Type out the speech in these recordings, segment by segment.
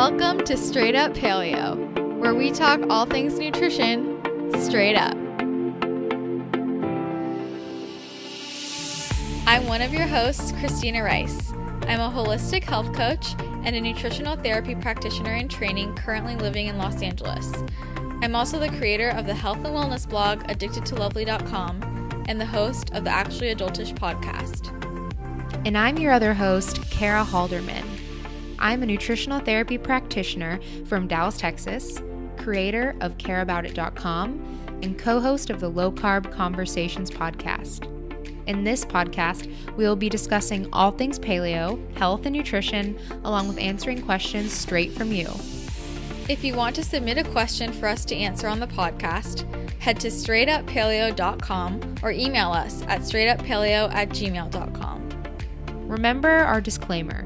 Welcome to Straight Up Paleo, where we talk all things nutrition straight up. I'm one of your hosts, Christina Rice. I'm a holistic health coach and a nutritional therapy practitioner in training currently living in Los Angeles. I'm also the creator of the health and wellness blog addictedtolovely.com and the host of the Actually Adultish podcast. And I'm your other host, Kara Halderman. I'm a nutritional therapy practitioner from Dallas, Texas, creator of careaboutit.com, and co-host of the Low Carb Conversations podcast. In this podcast, we will be discussing all things paleo, health, and nutrition, along with answering questions straight from you. If you want to submit a question for us to answer on the podcast, head to straightuppaleo.com or email us at straightuppaleo@gmail.com. Remember our disclaimer.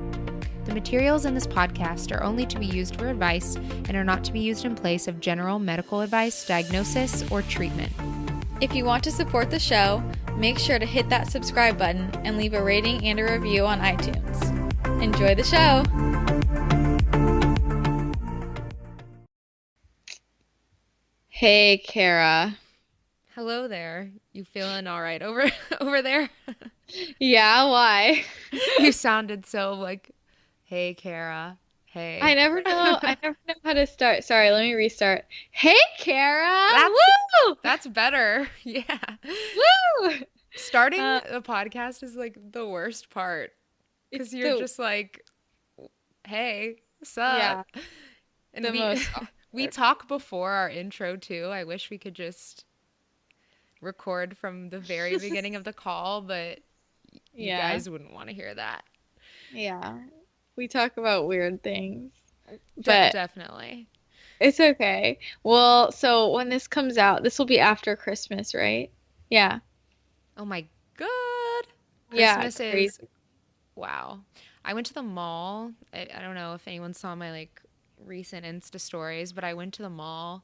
The materials in this podcast are only to be used for advice and are not to be used in place of general medical advice, diagnosis, or treatment. If you want to support the show, make sure to hit that subscribe button and leave a rating and a review on iTunes. Enjoy the show! Hey, Kara. Hello there. You feeling all right over there? Yeah, why? You sounded so like, hey, Kara. Hey. I never know how to start. Sorry, let me restart. Hey, Kara. Woo! That's better. Yeah. Woo! Starting a podcast is like the worst part because you're just like, hey, what's up? Yeah. And we talk before our intro too. I wish we could just record from the very beginning of the call, but you guys wouldn't want to hear that. Yeah. We talk about weird things. But definitely. It's okay. Well, so when this comes out, this will be after Christmas, right? Yeah. Oh my God. Christmas is wow. I went to the mall. I don't know if anyone saw my like recent Insta stories, but I went to the mall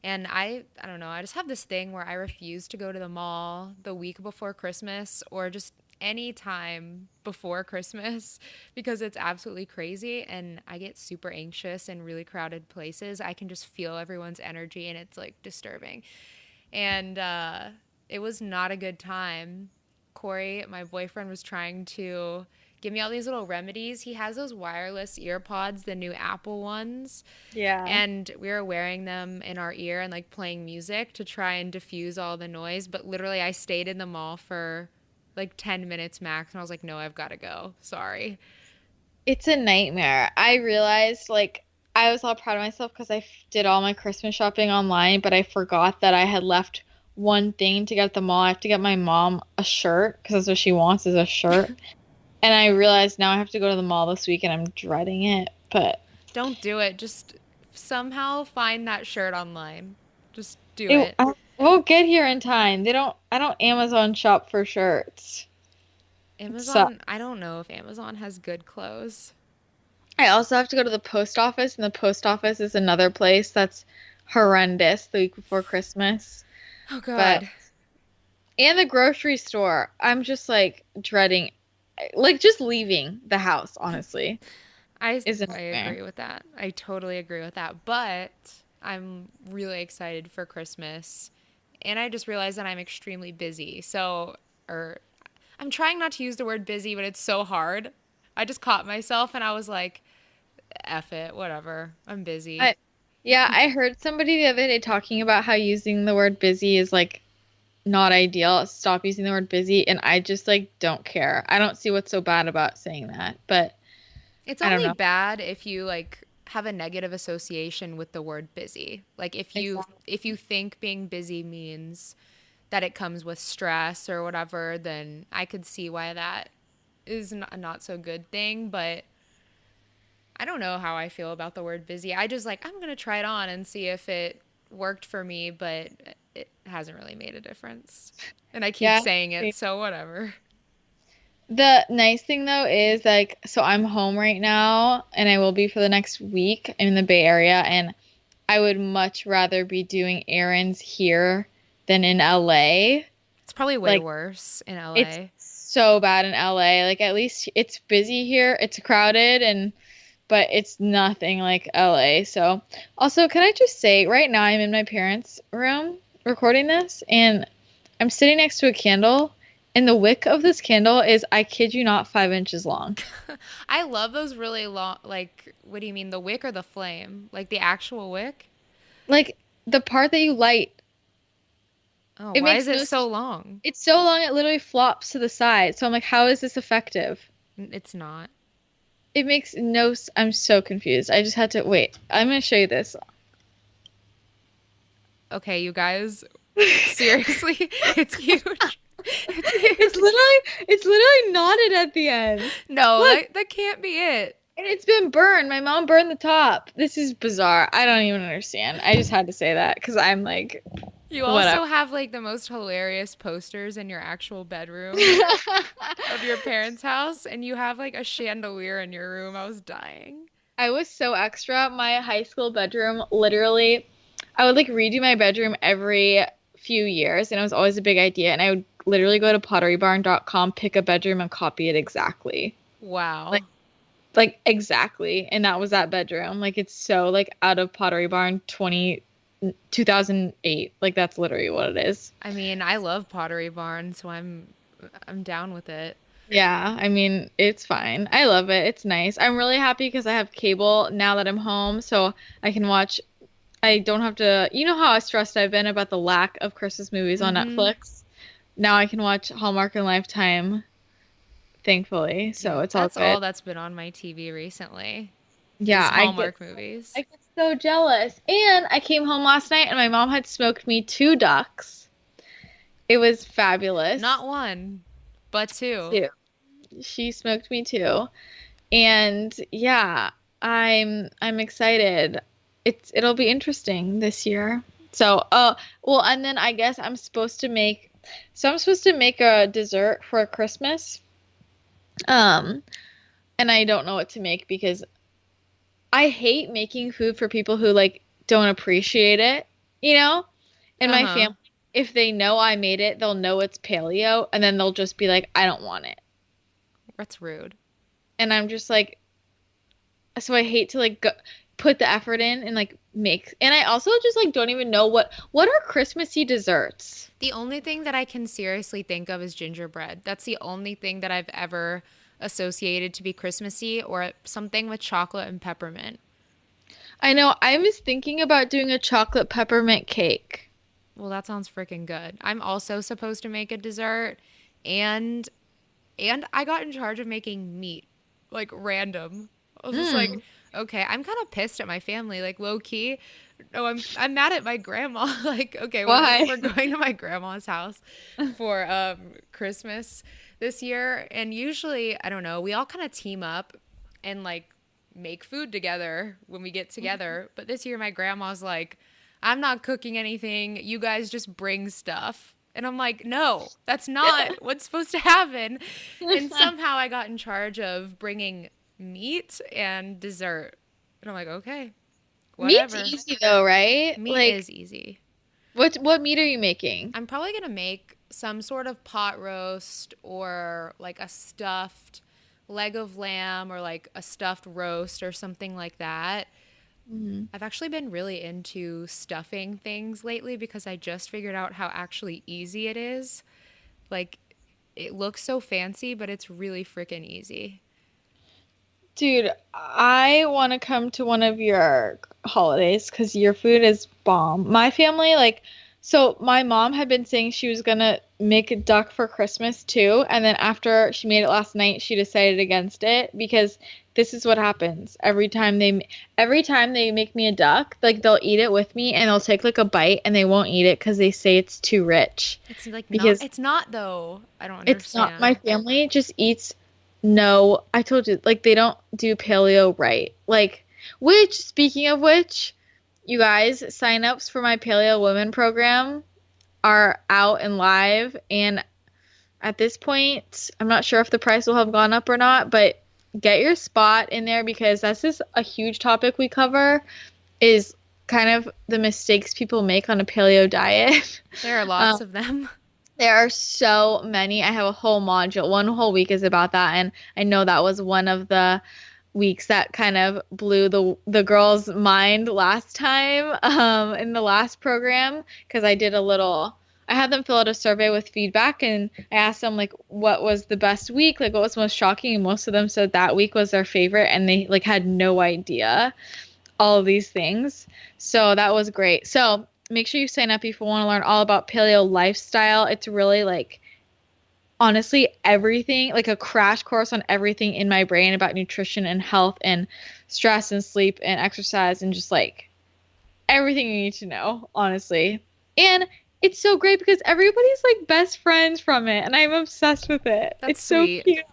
and I don't know. I just have this thing where I refuse to go to the mall the week before Christmas or just any time before Christmas because it's absolutely crazy and I get super anxious in really crowded places. I can just feel everyone's energy and it's like disturbing. And it was not a good time. Corey, my boyfriend, was trying to give me all these little remedies. He has those wireless ear pods, the new Apple ones. Yeah. And we were wearing them in our ear and like playing music to try and diffuse all the noise. But literally I stayed in the mall for like 10 minutes max. And I was like, no, I've got to go. Sorry. It's a nightmare. I realized like I was all proud of myself because I did all my Christmas shopping online, but I forgot that I had left one thing to get at the mall. I have to get my mom a shirt because that's what she wants is a shirt. And I realized now I have to go to the mall this week and I'm dreading it, but don't do it. Just somehow find that shirt online. Just do it. I won't get here in time. I don't Amazon shop for shirts. Amazon, I don't know if Amazon has good clothes. I also have to go to the post office, and the post office is another place that's horrendous the week before Christmas. Oh, God. And the grocery store. I'm just, like, dreading, like, just leaving the house, honestly. I agree with that. I totally agree with that. But I'm really excited for Christmas. And I just realized that I'm extremely busy. I'm trying not to use the word busy, but it's so hard. I just caught myself and I was like, F it, whatever. I'm busy. I heard somebody the other day talking about how using the word busy is like not ideal. Stop using the word busy. And I just like don't care. I don't see what's so bad about saying that, but it's only bad if you like have a negative association with the word busy. Like if you think being busy means that it comes with stress or whatever, then I could see why that is a not so good thing. But I don't know how I feel about the word busy. I just like, I'm going to try it on and see if it worked for me, but it hasn't really made a difference. And I keep saying it, so whatever. The nice thing though is like, so I'm home right now and I will be for the next week. I'm in the Bay Area and I would much rather be doing errands here than in LA. It's probably way worse in LA. It's so bad in LA. Like at least it's busy here. It's crowded and but it's nothing like LA. So, also, can I just say, right now I'm in my parents' room recording this, and I'm sitting next to a candle, and the wick of this candle is, I kid you not, 5 inches long. I love those really long, like, what do you mean, the wick or the flame? Like the actual wick? Like the part that you light, Oh, it why makes is it no so sense. long? It's so long it literally flops to the side. So I'm like, how is this effective? It's not. It makes no I'm so confused. I just had to wait. I'm gonna show you this. Okay, you guys, seriously, it's huge. It's It's huge. literally knotted at the end. No, Look, that can't be it. and it's been burned. My mom burned the top. This is bizarre. I don't even understand. I just had to say that because I'm like, You whatever. also have like the most hilarious posters in your actual bedroom of your parents' house, and you have like a chandelier in your room. I was dying. I was so extra. My high school bedroom, literally, I would like redo my bedroom every few years, and it was always a big idea. And I would literally go to potterybarn.com, pick a bedroom, and copy it exactly. Like, Wow. like exactly. And that was that bedroom. Like, it's so like out of Pottery Barn 2008. Like, that's literally what it is. I mean, I love Pottery Barn, so I'm down with it. Yeah, I mean, it's fine. I love it. It's nice. I'm really happy because I have cable now that I'm home, so I can watch. I don't have to, you know how stressed I've been about the lack of Christmas movies on Mm-hmm. Netflix? Now I can watch Hallmark and Lifetime, thankfully, so Yep, it's all that's all good. that's been on my TV recently is Yeah, Hallmark movies. I get so jealous. And I came home last night and my mom had smoked me 2 ducks. It was fabulous. Not one, but two. Two. She smoked me two. And yeah, I'm excited. It'll be interesting this year. So, well, and then I guess I'm supposed to make a dessert for Christmas. Um, and I don't know what to make because I hate making food for people who like don't appreciate it, you know? In my Uh-huh. family, if they know I made it, they'll know it's paleo and then they'll just be like, I don't want it. That's rude. And I'm just like, so I hate to like put the effort in and like make, and I also just like don't even know what are Christmassy desserts. The only thing that I can seriously think of is gingerbread. That's the only thing that I've ever associated to be Christmassy or something with chocolate and peppermint. I know I was thinking about doing a chocolate peppermint cake. Well, that sounds freaking good. I'm also supposed to make a dessert and I got in charge of making meat, like random. I was just like, Mm, okay, I'm kind of pissed at my family, like low key. No, I'm mad at my grandma. Like, okay, why? we're going to my grandma's house for Christmas this year, and usually, I don't know, we all kind of team up and like make food together when we get together. But this year my grandma's like, I'm not cooking anything. You guys just bring stuff. And I'm like, no, that's not what's supposed to happen. And somehow I got in charge of bringing meat and dessert. And I'm like, okay, Meat's whatever. easy though, right? Meat Like, is easy. what meat are you making? I'm probably going to make some sort of pot roast or like a stuffed leg of lamb or like a stuffed roast or something like that. Mhm. I've actually been really into stuffing things lately because I just figured out how actually easy it is. Like, it looks so fancy, but it's really freaking easy. Dude, I want to come to one of your holidays because your food is bomb. My family, like, so my mom had been saying she was gonna make a duck for Christmas too, and then after she made it last night, she decided against it because this is what happens every time they make me a duck, like they'll eat it with me and they'll take like a bite and they won't eat it because they say it's too rich. It's like not, Because it's not though. I don't it's not, my understand. family just eats, no, I told you, like they don't do paleo right. Like, which, speaking of which, you guys, signups for my Paleo Women program are out and live. And at this point, I'm not sure if the price will have gone up or not, but get your spot in there because that's just a huge topic we cover is kind of the mistakes people make on a paleo diet. There are Um, lots of them. there are so many. I have a whole module. One whole week is about that, and I know that was one of the weeks that kind of blew the girls' mind last time in the last program because I had them fill out a survey with feedback and I asked them like what was the best week, like what was most shocking, and most of them said that week was their favorite and they like had no idea all of these things. So that was great. So make sure you sign up if you want to learn all about paleo lifestyle. It's really like honestly everything, like a crash course on everything in my brain about nutrition and health and stress and sleep and exercise and just like everything you need to know, honestly. And it's so great because everybody's like best friends from it and I'm obsessed with it. That's It's so sweet. cute.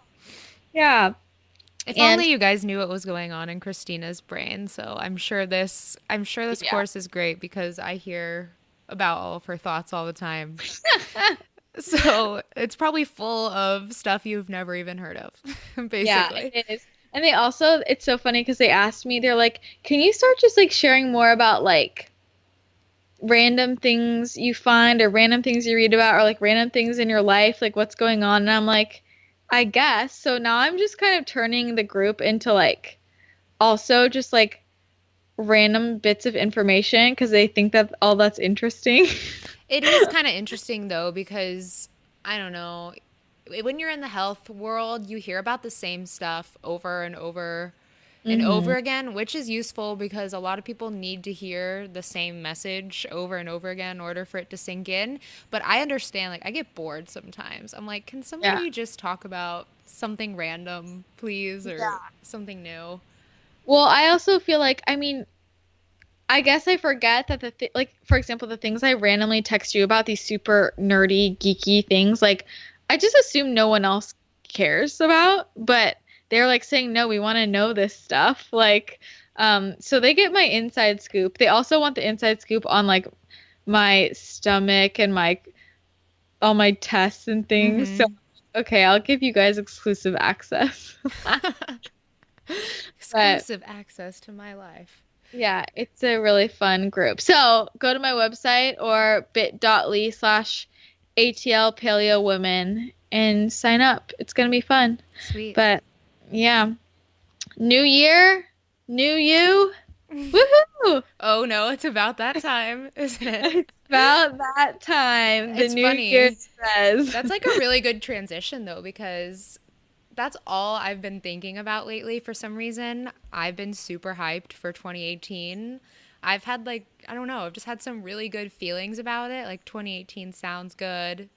Yeah. If And only you guys knew what was going on in Christina's brain. So I'm sure this yeah. course is great because I hear about all of her thoughts all the time. So it's probably full of stuff you've never even heard of, Yeah, basically. it is. And they also, it's so funny because they asked me, they're like, can you start just like sharing more about like random things you find or random things you read about or like random things in your life, like what's going on? And I'm like, I guess. So now I'm just kind of turning the group into like also just like random bits of information because they think that all that's interesting. It is kind of interesting though because I don't know, when you're in the health world, you hear about the same stuff over and over and Hmm. over again, which is useful because a lot of people need to hear the same message over and over again in order for it to sink in. But I understand, like, I get bored sometimes. I'm like, can Yeah. somebody just talk about something random, please, or Yeah. something new? Well, I also feel like, I mean, I guess I forget that like for example the things I randomly text you about, these super nerdy geeky things, like I just assume no one else cares about, but they're like saying no, we want to know this stuff, like so they get my inside scoop. They also want the inside scoop on like my stomach and my all my tests and things. So Mm-hmm. okay, I'll give you guys exclusive access. But Exclusive access to my life. yeah, it's a really fun group. So go to my website or bit.ly/ATL Paleo Women and sign up. It's gonna be fun. Sweet. But yeah, new year, new you. Woohoo! Oh no, it's about that time, isn't it? It's about that time. The It's new year funny. says. That's like a really good transition though, because that's all I've been thinking about lately for some reason. I've been super hyped for 2018. I've had like, I don't know, I've just had some really good feelings about it. Like 2018 sounds good.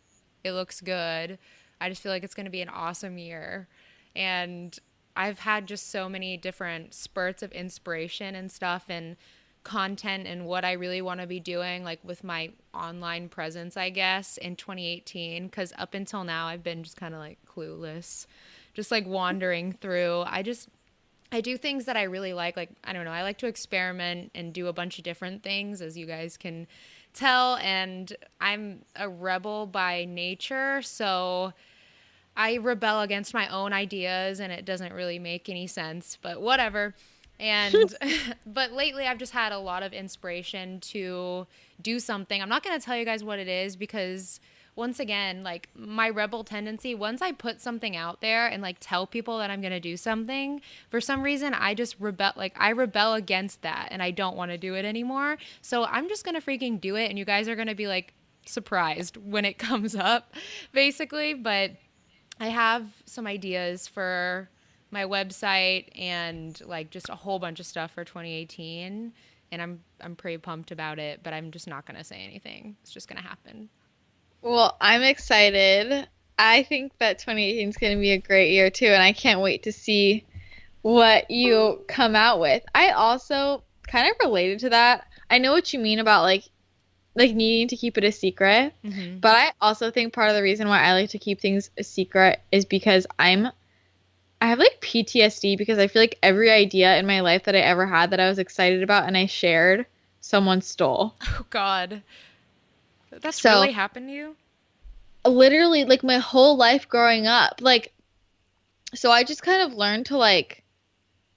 It looks good. I just feel like it's going to be an awesome year. And I've had just so many different spurts of inspiration and stuff and content and what I really want to be doing like with my online presence, I guess, in 2018 cuz up until now I've been just kind of like clueless, just like wandering through. I do things that I really like I don't know, I like to experiment and do a bunch of different things as you guys can tell, and I'm a rebel by nature, so I rebel against my own ideas and it doesn't really make any sense, but whatever. And but lately I've just had a lot of inspiration to do something. I'm not going to tell you guys what it is because once again, like my rebel tendency, once I put something out there and like tell people that I'm going to do something, for some reason I just rebel, like I rebel against that and I don't want to do it anymore. So I'm just going to freaking do it and you guys are going to be like surprised when it comes up basically, but I have some ideas for my website and like just a whole bunch of stuff for 2018, and I'm pretty pumped about it, but I'm just not going to say anything. It's just going to happen. Well, I'm excited. I think that 2018 is gonna be a great year too, and I can't wait to see what you come out with. I also kind of related to that. I know what you mean about like needing to keep it a secret, Mhm. but I also think part of the reason why I like to keep things a secret is because I have like PTSD because I feel like every idea in my life that I ever had that I was excited about and I shared, someone stole. Oh god. That's So, really happened to you? literally like my whole life growing up, like so I just kind of learned to like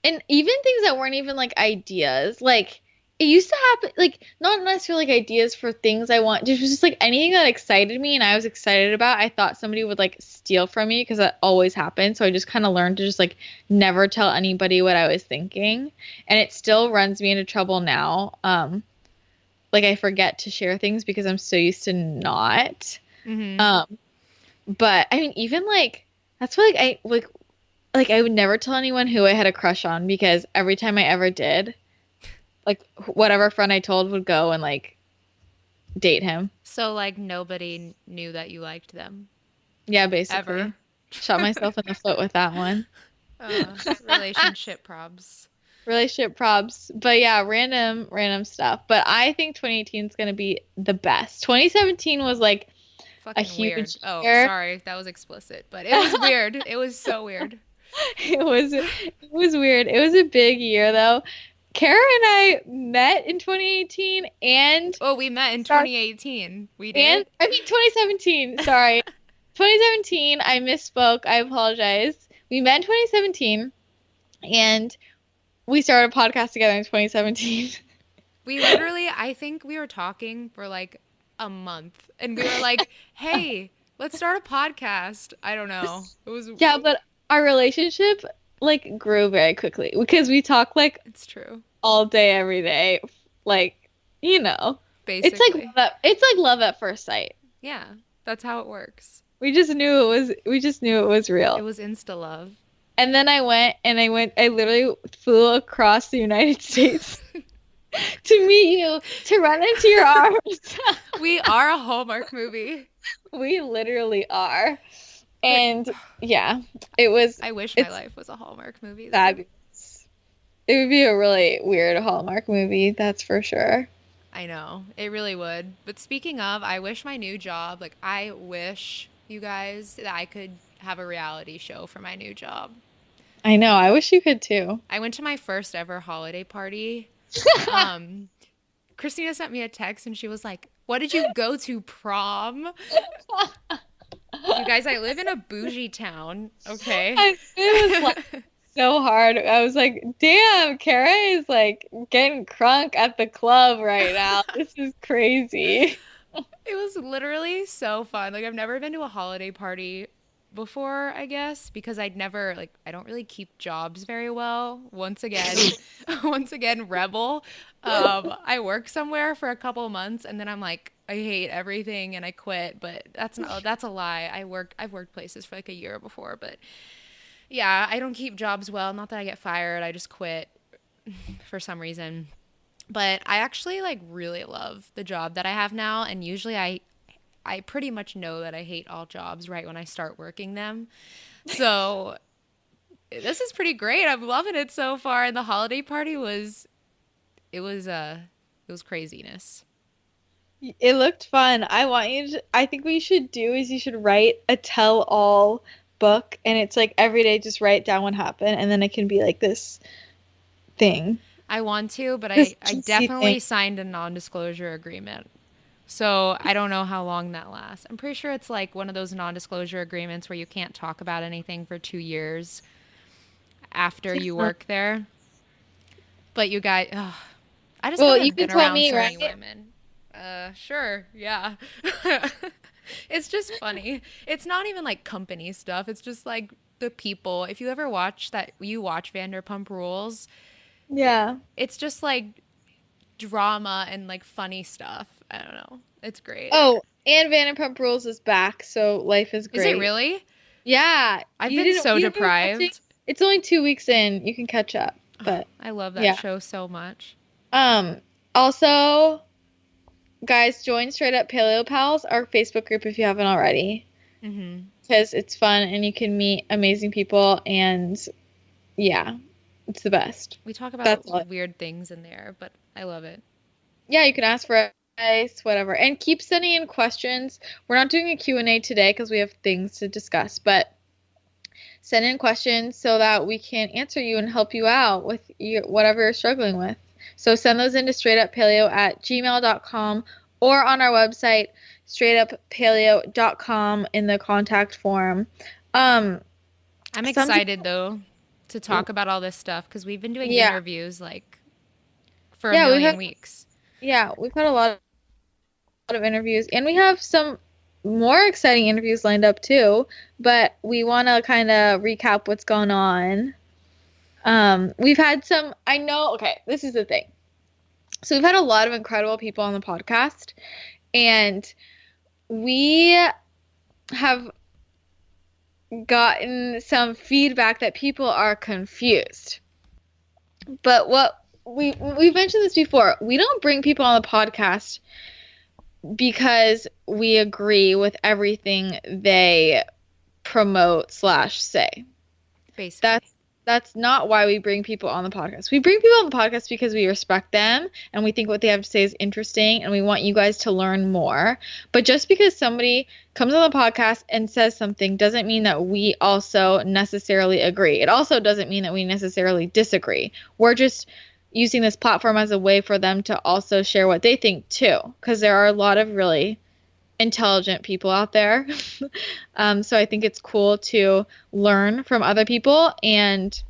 and even things that weren't even like ideas, like it used to happen, like, not necessarily like ideas for things I want, just like anything that excited me and I was excited about, I thought somebody would like steal from me because that always happened. So I just kind of learned to just like never tell anybody what I was thinking. And it still runs me into trouble now. Like I forget to share things because I'm so used to not. Mm-hmm. Um, but I mean, even like, that's why like I would never tell anyone who I had a crush on because every time I ever did, like whatever friend I told would go and like date him. So like nobody knew that you liked them Yeah, basically. ever. Shot myself in the foot with that one. Relationship probs. Relationship probs. But yeah, random stuff. But I think 2018 is going to be the best. 2017 was like a Fucking weird. huge Oh, year. sorry, that was explicit, but it was weird. It was so weird. It was weird. It was a big year though. Kara and I met in 2018 and Oh, we met in started 2018. We and did? I mean 2017. Sorry. 2017, I misspoke. I apologize. We met in 2017 and we started a podcast together in 2017. We literally, I think we were talking for like a month and we were like, hey, let's start a podcast. I don't know. It was, Yeah, but our relationship like grew very quickly because we talk like it's true. all day every day. Like, you know. Basically. It's like love at first sight. Yeah, that's how it works. We just knew it was It real. was insta love. And then I literally flew across the United States to meet you, to run into your arms. We are a Hallmark movie. We literally are. But And yeah, I wish my it's life was a Hallmark movie though. fabulous. It would be a really weird Hallmark movie, that's for sure. I know. It really would. But speaking of, I wish my new job, like I wish you guys that I could have a reality show for my new job. I know, I wish you could too. I went to my first ever holiday party. Um, Christina sent me a text and she was like, "What did you go to prom?" You guys, I live in a bougie town, okay? It was like so hard. I was like, damn, Kara is like getting crunk at the club right now. This is crazy. It was literally so fun. Like I've never been to a holiday party before, I guess, because I'd never like I don't really keep jobs very well. Once again, once again, rebel. I work somewhere for a couple months and then I'm like, I hate everything and I quit, but that's a lie. I've worked places for like a year before, but yeah, I don't keep jobs well. Not that I get fired, I just quit for some reason. But I actually like really love the job that I have now and usually I pretty much know that I hate all jobs right when I start working them. So this is pretty great. I'm loving it so far. And the holiday party was it was it was craziness. It looked fun. I think what you should do is you should write a tell all book and it's like every day just write down what happened and then it can be like this thing. I want to, but This I juicy thing. definitely signed a non-disclosure agreement. So I don't know how long that lasts. I'm pretty sure it's like one of those non-disclosure agreements where you can't talk about anything for 2 years after you work there. But you guys, ugh, I just Well, you haven't can been tell around me, so many right? women. Sure, yeah. It's just funny. It's not even like company stuff. It's just like the people. If you ever watch that, you watch Vanderpump Rules, Yeah. it's just like drama and like funny stuff. I don't know. It's great. Oh, and Vanderpump Rules is back, so life is Is it great. really? Yeah, I've been so you didn't been watching? deprived. It's only 2 weeks in. You can catch up. Oh, But I love that yeah. show so much. Also, guys, join Straight Up Paleo Pals, our Facebook group if you haven't already. Hmm. Because it's fun and you can meet amazing people and yeah, it's the best. We talk That's about all. weird things in there, but I love it. Yeah, you can ask for advice, whatever. And keep sending in questions. We're not doing a Q&A today because we have things to discuss, but send in questions so that we can answer you and help you out with whatever you're struggling with. So send those into straightuppaleo@gmail.com or on our website, straightuppaleo.com in the contact form. Um, I'm some excited people, though to talk about all this stuff because we've been doing yeah, interviews like for a Yeah, million weeks. we've had a lot of interviews, and we have some more exciting interviews lined up too, but we want to kind of recap what's going on. We've had some, I know, okay, this is the thing. So we've had a lot of incredible people on the podcast, and we have gotten some feedback that people are confused. But what we've mentioned this before, we don't bring people on the podcast because we agree with everything they promote slash say. Basically. That's not why we bring people on the podcast. We bring people on the podcast because we respect them and we think what they have to say is interesting and we want you guys to learn more. But just because somebody comes on the podcast and says something doesn't mean that we also necessarily agree. It also doesn't mean that we necessarily disagree. We're just using this platform as a way for them to also share what they think too, because there are a lot of really intelligent people out there. So I think it's cool to learn from other people and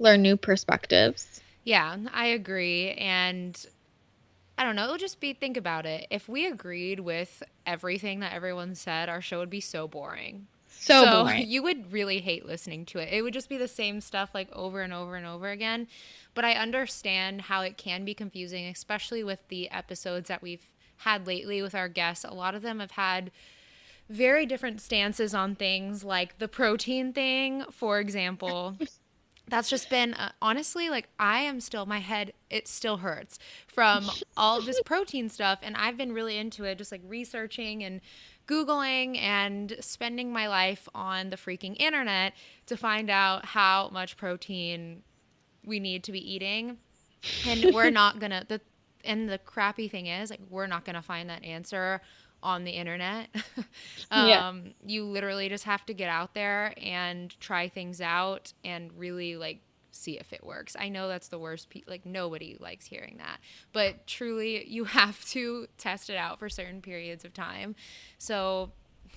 learn new perspectives. Yeah, I agree. And I don't know, it'll just be, think about it. If we agreed with everything that everyone said, our show would be so boring. So So boring. you would really hate listening to it. It would just be the same stuff like over and over and over again. But I understand how it can be confusing, especially with the episodes that we've had lately with our guests. A lot of them have had very different stances on things, like the protein thing, for example. That's just been honestly, like, I am still, my head, it still hurts from all of this protein stuff. And I've been really into it, just like researching and Googling and spending my life on the freaking internet to find out how much protein we need to be eating. And we're not gonna, and the crappy thing is, like, we're not gonna find that answer on the internet. Yeah. You literally just have to get out there and try things out and really like see if it works. I know that's the worst. Like, nobody likes hearing that, but truly, you have to test it out for certain periods of time. So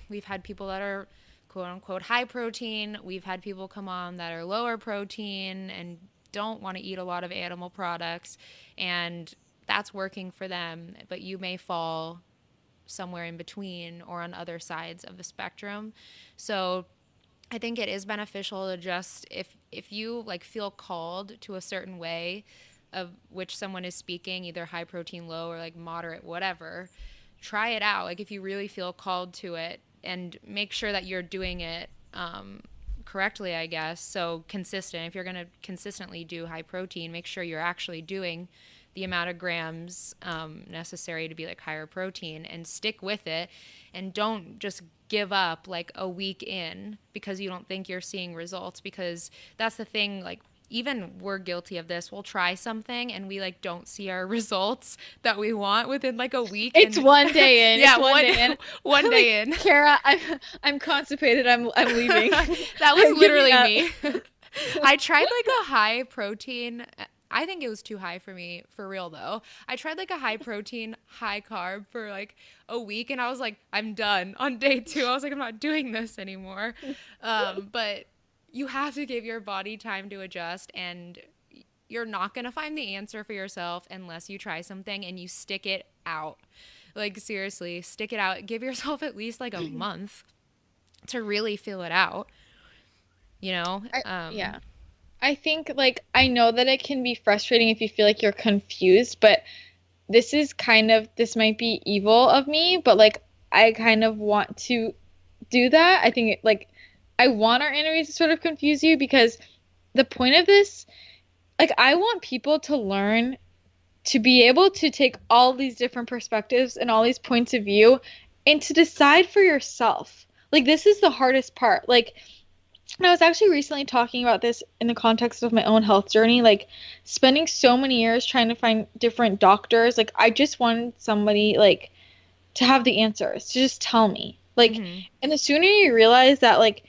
we've had people that are quote unquote high protein. We've had people come on that are lower protein and don't want to eat a lot of animal products, and that's working for them. But you may fall somewhere in between or on other sides of the spectrum. So I think it is beneficial to just, if you like feel called to a certain way of which someone is speaking, either high protein, low, or like moderate, whatever, try it out. Like, if you really feel called to it, and make sure that you're doing it correctly, I guess. So consistent. If you're going to consistently do high protein, make sure you're actually doing the amount of grams necessary to be like higher protein, and stick with it, and don't just give up like a week in because you don't think you're seeing results, because that's the thing. Like, even we're guilty of this. We'll try something and we like don't see our results that we want within like a week. It's and one day in. yeah, It's one day in. one day in. Kara, I'm constipated. I'm leaving. That was I'm literally giving me. I tried like a high protein. I think it was too high for me, for real though. I tried like a high protein, high carb for like a week, and I was like, I'm done on day 2. I was like, I'm not doing this anymore. But you have to give your body time to adjust, and you're not going to find the answer for yourself unless you try something and you stick it out. Like, seriously, stick it out. Give yourself at least like a month to really feel it out, you know? Yeah. I think, like, I know that it can be frustrating if you feel like you're confused, but this might be evil of me, but, like, I kind of want to do that. I think, like, I want our interviews to sort of confuse you, because the point of this, like, I want people to learn to be able to take all these different perspectives and all these points of view and to decide for yourself. Like, this is the hardest part. Like, and I was actually recently talking about this in the context of my own health journey, like spending so many years trying to find different doctors. Like, I just wanted somebody like to have the answers, to just tell me. Like, and the sooner you realize that, like,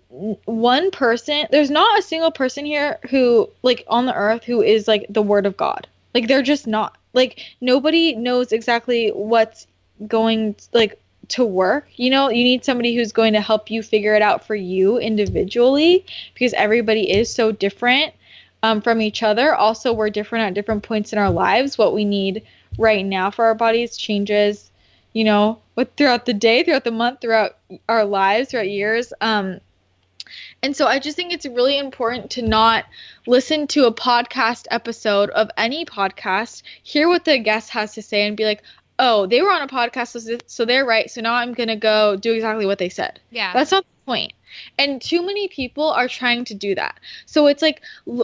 one person, there's not a single person here who, like, on the earth who is like the word of God. Like, they're just not. Like, nobody knows exactly what's going, like, to work. You know, you need somebody who's going to help you figure it out for you individually, because everybody is so different. from each other. Also, we're different at different points in our lives. What we need right now for our bodies changes, with throughout the day, throughout the month, throughout our lives, throughout years. And so I just think it's really important to not listen to a podcast episode of any podcast, hear what the guest has to say, and be like, oh, they were on a podcast, so they're right. So now I'm going to go do exactly what they said. Yeah. That's not the point. And too many people are trying to do that. So it's like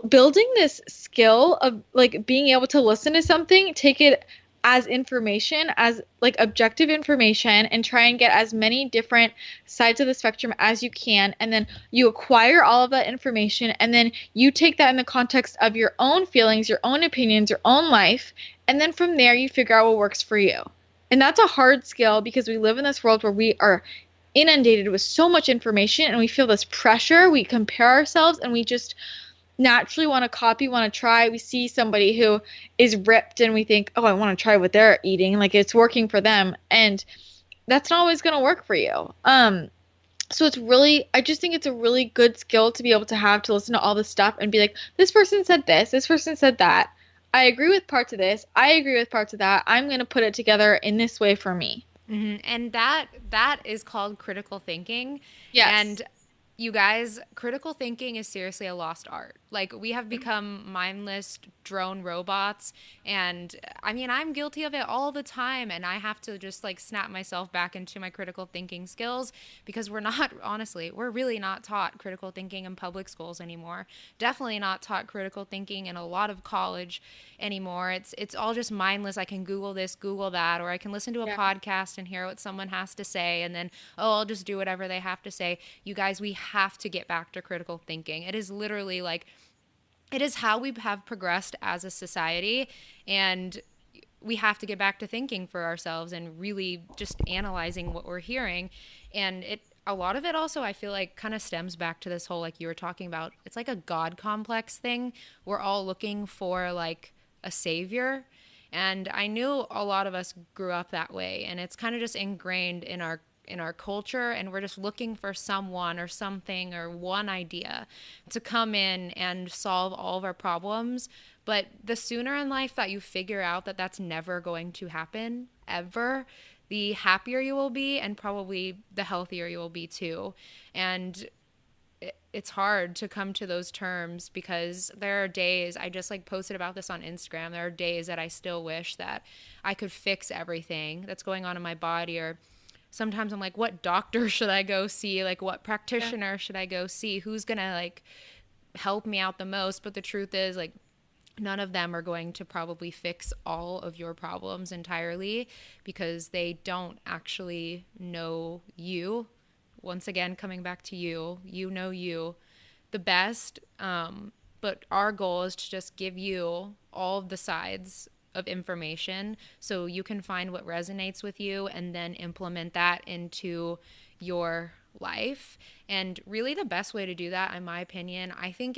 building this skill of like being able to listen to something, take it as information, as like objective information, and try and get as many different sides of the spectrum as you can. And then you acquire all of that information, and then you take that in the context of your own feelings, your own opinions, your own life. And then from there, you figure out what works for you. And that's a hard skill because we live in this world where we are inundated with so much information and we feel this pressure. We compare ourselves and we just naturally want to copy, want to try. We see somebody who is ripped and we think, oh, I want to try what they're eating. Like it's working for them. And that's not always going to work for you. So I just think it's a really good skill to be able to have to listen to all this stuff and be like, this person said this person said that. I agree with parts of this. I agree with parts of that. I'm going to put it together in this way for me. Mm-hmm. And that is called critical thinking. Yes. And you guys, critical thinking is seriously a lost art. Like we have become mindless drone robots, and I mean I'm guilty of it all the time, and I have to just like snap myself back into my critical thinking skills because we're really not taught critical thinking in public schools anymore. Definitely not taught critical thinking in a lot of college anymore. It's all just mindless. I can Google this, Google that, or I can listen to a podcast and hear what someone has to say, and then I'll just do whatever they have to say. You guys, we have to get back to critical thinking. It is literally like it is how we have progressed as a society, and we have to get back to thinking for ourselves and really just analyzing what we're hearing. And a lot of it also I feel like kind of stems back to this whole, like you were talking about, it's like a God complex thing. We're all looking for like a savior, and I knew a lot of us grew up that way, and it's kind of just ingrained in our culture, and we're just looking for someone or something or one idea to come in and solve all of our problems. But the sooner in life that you figure out that that's never going to happen ever, the happier you will be, and probably the healthier you will be too. And it's hard to come to those terms because there are days, I just like posted about this on Instagram, there are days that I still wish that I could fix everything that's going on in my body. Or sometimes I'm like, what doctor should I go see? Like, what practitioner should I go see? Who's going to like help me out the most? But the truth is, like, none of them are going to probably fix all of your problems entirely because they don't actually know you. Once again, coming back to you know you the best. But our goal is to just give you all of the sides of information so you can find what resonates with you and then implement that into your life. And really the best way to do that, in my opinion, I think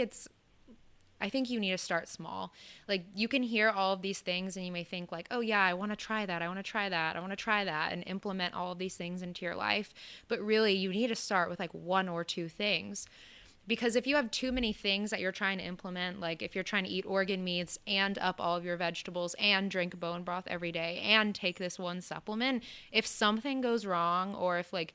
you need to start small. Like you can hear all of these things and you may think like, oh yeah, I want to try that. I want to try that. I want to try that and implement all of these things into your life. But really you need to start with like one or two things. Because if you have too many things that you're trying to implement, like if you're trying to eat organ meats and up all of your vegetables and drink bone broth every day and take this one supplement, if something goes wrong or if like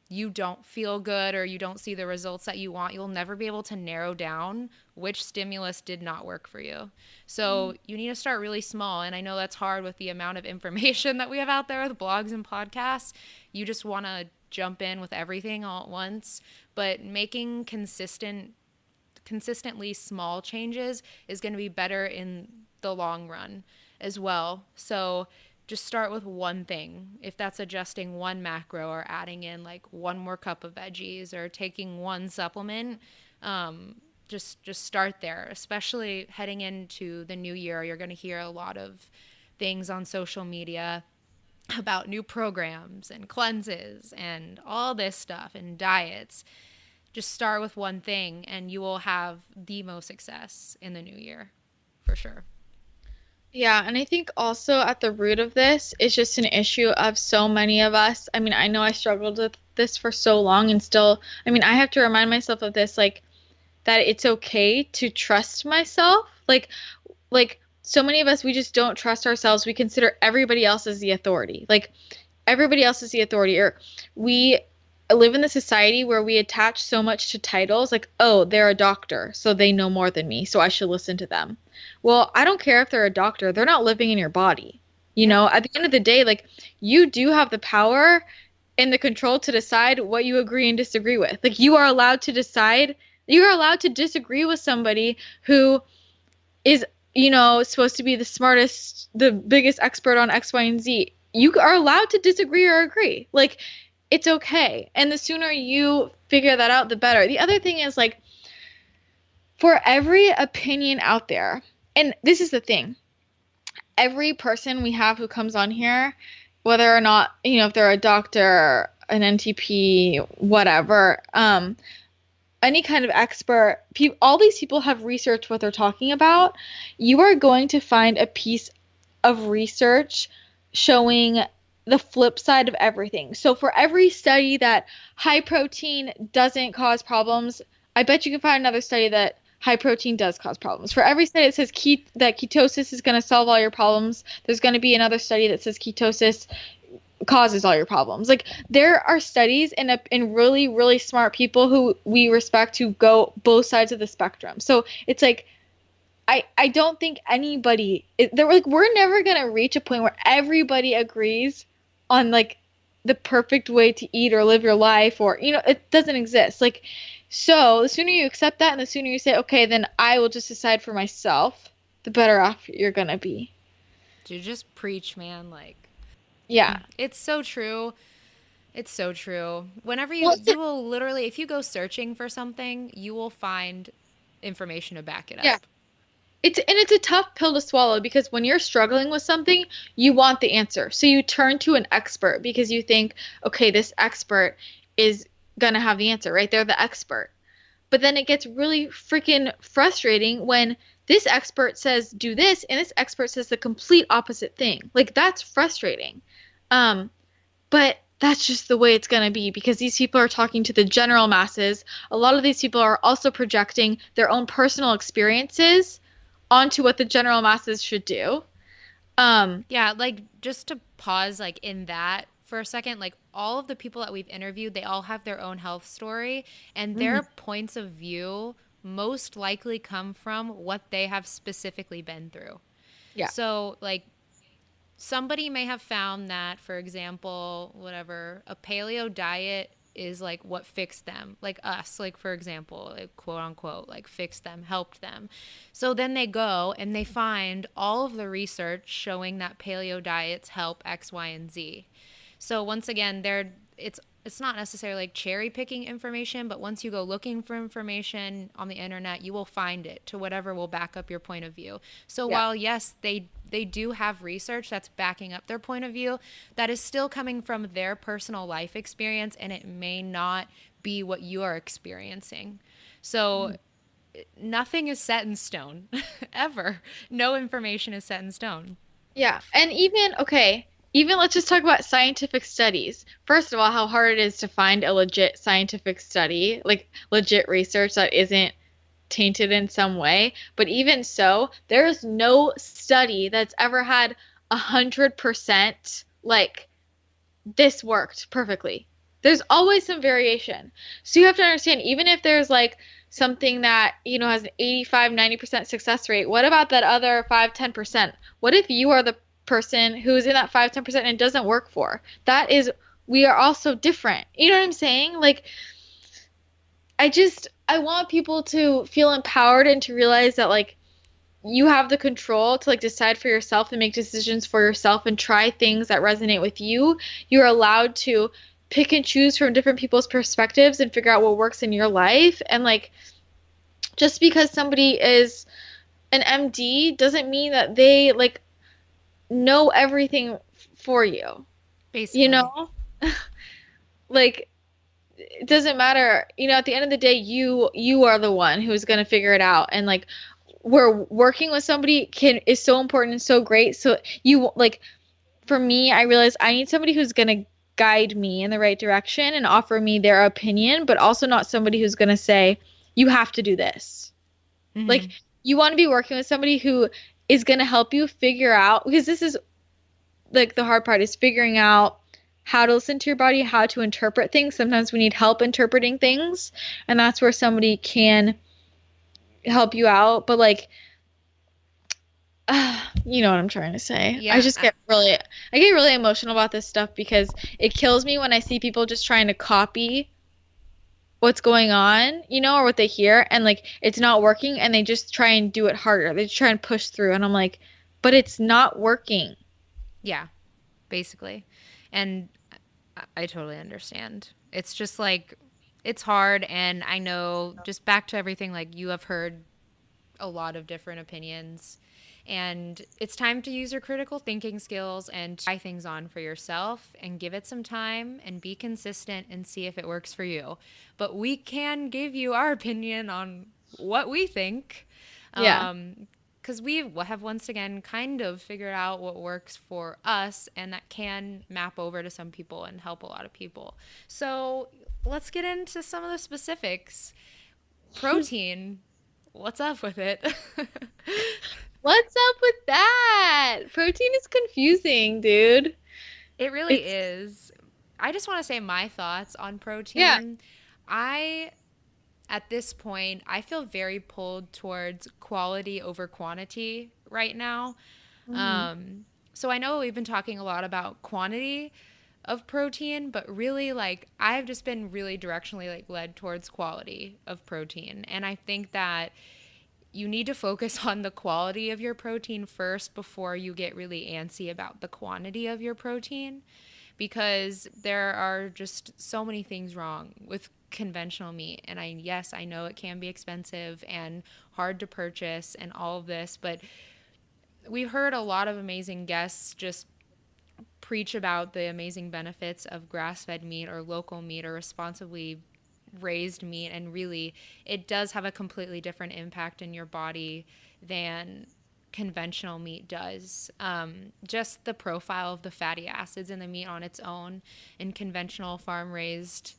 you don't feel good or you don't see the results that you want, you'll never be able to narrow down which stimulus did not work for you. So you need to start really small. And I know that's hard with the amount of information that we have out there with blogs and podcasts. You just want to jump in with everything all at once, but making consistently small changes is going to be better in the long run as well. So just start with one thing. If that's adjusting one macro or adding in like one more cup of veggies or taking one supplement, just start there. Especially heading into the new year, you're going to hear a lot of things on social media about new programs and cleanses and all this stuff and diets. Just start with one thing and you will have the most success in the new year for sure. Yeah, and I think also at the root of this is just an issue of so many of us. I mean, I know I struggled with this for so long and still, I mean, I have to remind myself of this, like, that it's okay to trust myself. Like so many of us, we just don't trust ourselves. We consider everybody else as the authority. Like everybody else is the authority, or we live in the society where we attach so much to titles, like, oh, they're a doctor, so they know more than me, so I should listen to them. Well, I don't care if they're a doctor, they're not living in your body. Yep. At the end of the day, like, you do have the power and the control to decide what you agree and disagree with. Like, you are allowed to decide, you are allowed to disagree with somebody who is, supposed to be the smartest, the biggest expert on X, Y, and Z. You are allowed to disagree or agree. Like, it's okay. And the sooner you figure that out, the better. The other thing is, like, for every opinion out there, and this is the thing, every person we have who comes on here, whether or not, if they're a doctor, an NTP, whatever, any kind of expert, all these people have researched what they're talking about. You are going to find a piece of research showing the flip side of everything. So for every study that high protein doesn't cause problems, I bet you can find another study that high protein does cause problems. For every study that says that ketosis is going to solve all your problems, there's going to be another study that says ketosis causes all your problems. Like, there are studies and really, really smart people who we respect who go both sides of the spectrum. So it's like, I don't think anybody, we're never going to reach a point where everybody agrees on, like, the perfect way to eat or live your life, or, it doesn't exist. Like, so the sooner you accept that and the sooner you say, okay, then I will just decide for myself, the better off you're going to be. Dude, just preach, man. Like, Yeah. it's so true. It's so true. Whenever Well, you will literally, if you go searching for something, you will find information to back it yeah. up. It's a tough pill to swallow, because when you're struggling with something, you want the answer. So you turn to an expert because you think, okay, this expert is going to have the answer, right? They're the expert. But then it gets really freaking frustrating when this expert says do this and this expert says the complete opposite thing. Like, that's frustrating. But that's just the way it's going to be, because these people are talking to the general masses. A lot of these people are also projecting their own personal experiences onto what the general masses should do. Yeah, like, just to pause, like, in that for a second, like, all of the people that we've interviewed, they all have their own health story, and their Mhm. points of view most likely come from what they have specifically been through. Yeah. So, like, somebody may have found that, for example, whatever, a paleo diet is like what fixed them, like us, like, for example, like, quote unquote, like, fixed them, helped them. So then they go and they find all of the research showing that paleo diets help X, Y, and Z. So once again, it's not necessarily like cherry picking information, but once you go looking for information on the internet, you will find it to whatever will back up your point of view. So Yeah. while yes, they do have research that's backing up their point of view, that is still coming from their personal life experience, and it may not be what you are experiencing. So nothing is set in stone ever. No information is set in stone. Yeah. And even let's just talk about scientific studies. First of all, how hard it is to find a legit scientific study, like legit research that isn't tainted in some way. But even so, there is no study that's ever had 100% like this worked perfectly. There's always some variation. So you have to understand, even if there's like something that, has an 85, 90% success rate, what about that other 5, 10%? What if you are the person who's in that 5, 10% and it doesn't work for? We are all so different. You know what I'm saying? Like, I want people to feel empowered and to realize that, like, you have the control to, like, decide for yourself and make decisions for yourself and try things that resonate with you. You're allowed to pick and choose from different people's perspectives and figure out what works in your life. And, like, just because somebody is an MD doesn't mean that they, like, know everything for you. You Basically. know? Like, it doesn't matter. At the end of the day, you are the one who's going to figure it out. And, like, where working with somebody is so important and so great. So you, like, for me, I realized I need somebody who's going to guide me in the right direction and offer me their opinion, but also not somebody who's going to say, you have to do this. Like, Hmm. you want to be working with somebody who is going to help you figure out, because this is like the hard part is figuring out how to listen to your body, how to interpret things. Sometimes we need help interpreting things, and that's where somebody can help you out. But like, you know what I'm trying to say. I Yeah, just I get really emotional about this stuff because it kills me when I see people just trying to copy what's going on, or what they hear, and like it's not working, and they just try and do it harder. They just try and push through, and I'm like, but it's not working. yeah, basically. And I totally understand. It's just like it's hard, and I know just back to everything, like you have heard a lot of different opinions. And it's time to use your critical thinking skills and try things on for yourself and give it some time and be consistent and see if it works for you. But we can give you our opinion on what we think. Yeah. Because we have once again kind of figured out what works for us, and that can map over to some people and help a lot of people. So let's get into some of the specifics. Protein, what's up with it? What's up with that? Protein is confusing, dude. It really It's is. I just want to say my thoughts on Yeah. protein. I, at this point, I feel very pulled towards quality over quantity right now. Mhm. So I know we've been talking a lot about quantity of protein, but really, like, I've just been really directionally, like, led towards quality of protein. And I think that you need to focus on the quality of your protein first before you get really antsy about the quantity of your protein, because there are just so many things wrong with conventional meat. And yes, I know it can be expensive and hard to purchase and all of this, but we've heard a lot of amazing guests just preach about the amazing benefits of grass-fed meat or local meat or responsibly raised meat, and really it does have a completely different impact in your body than conventional meat does. Just the profile of the fatty acids in the meat on its own in conventional farm raised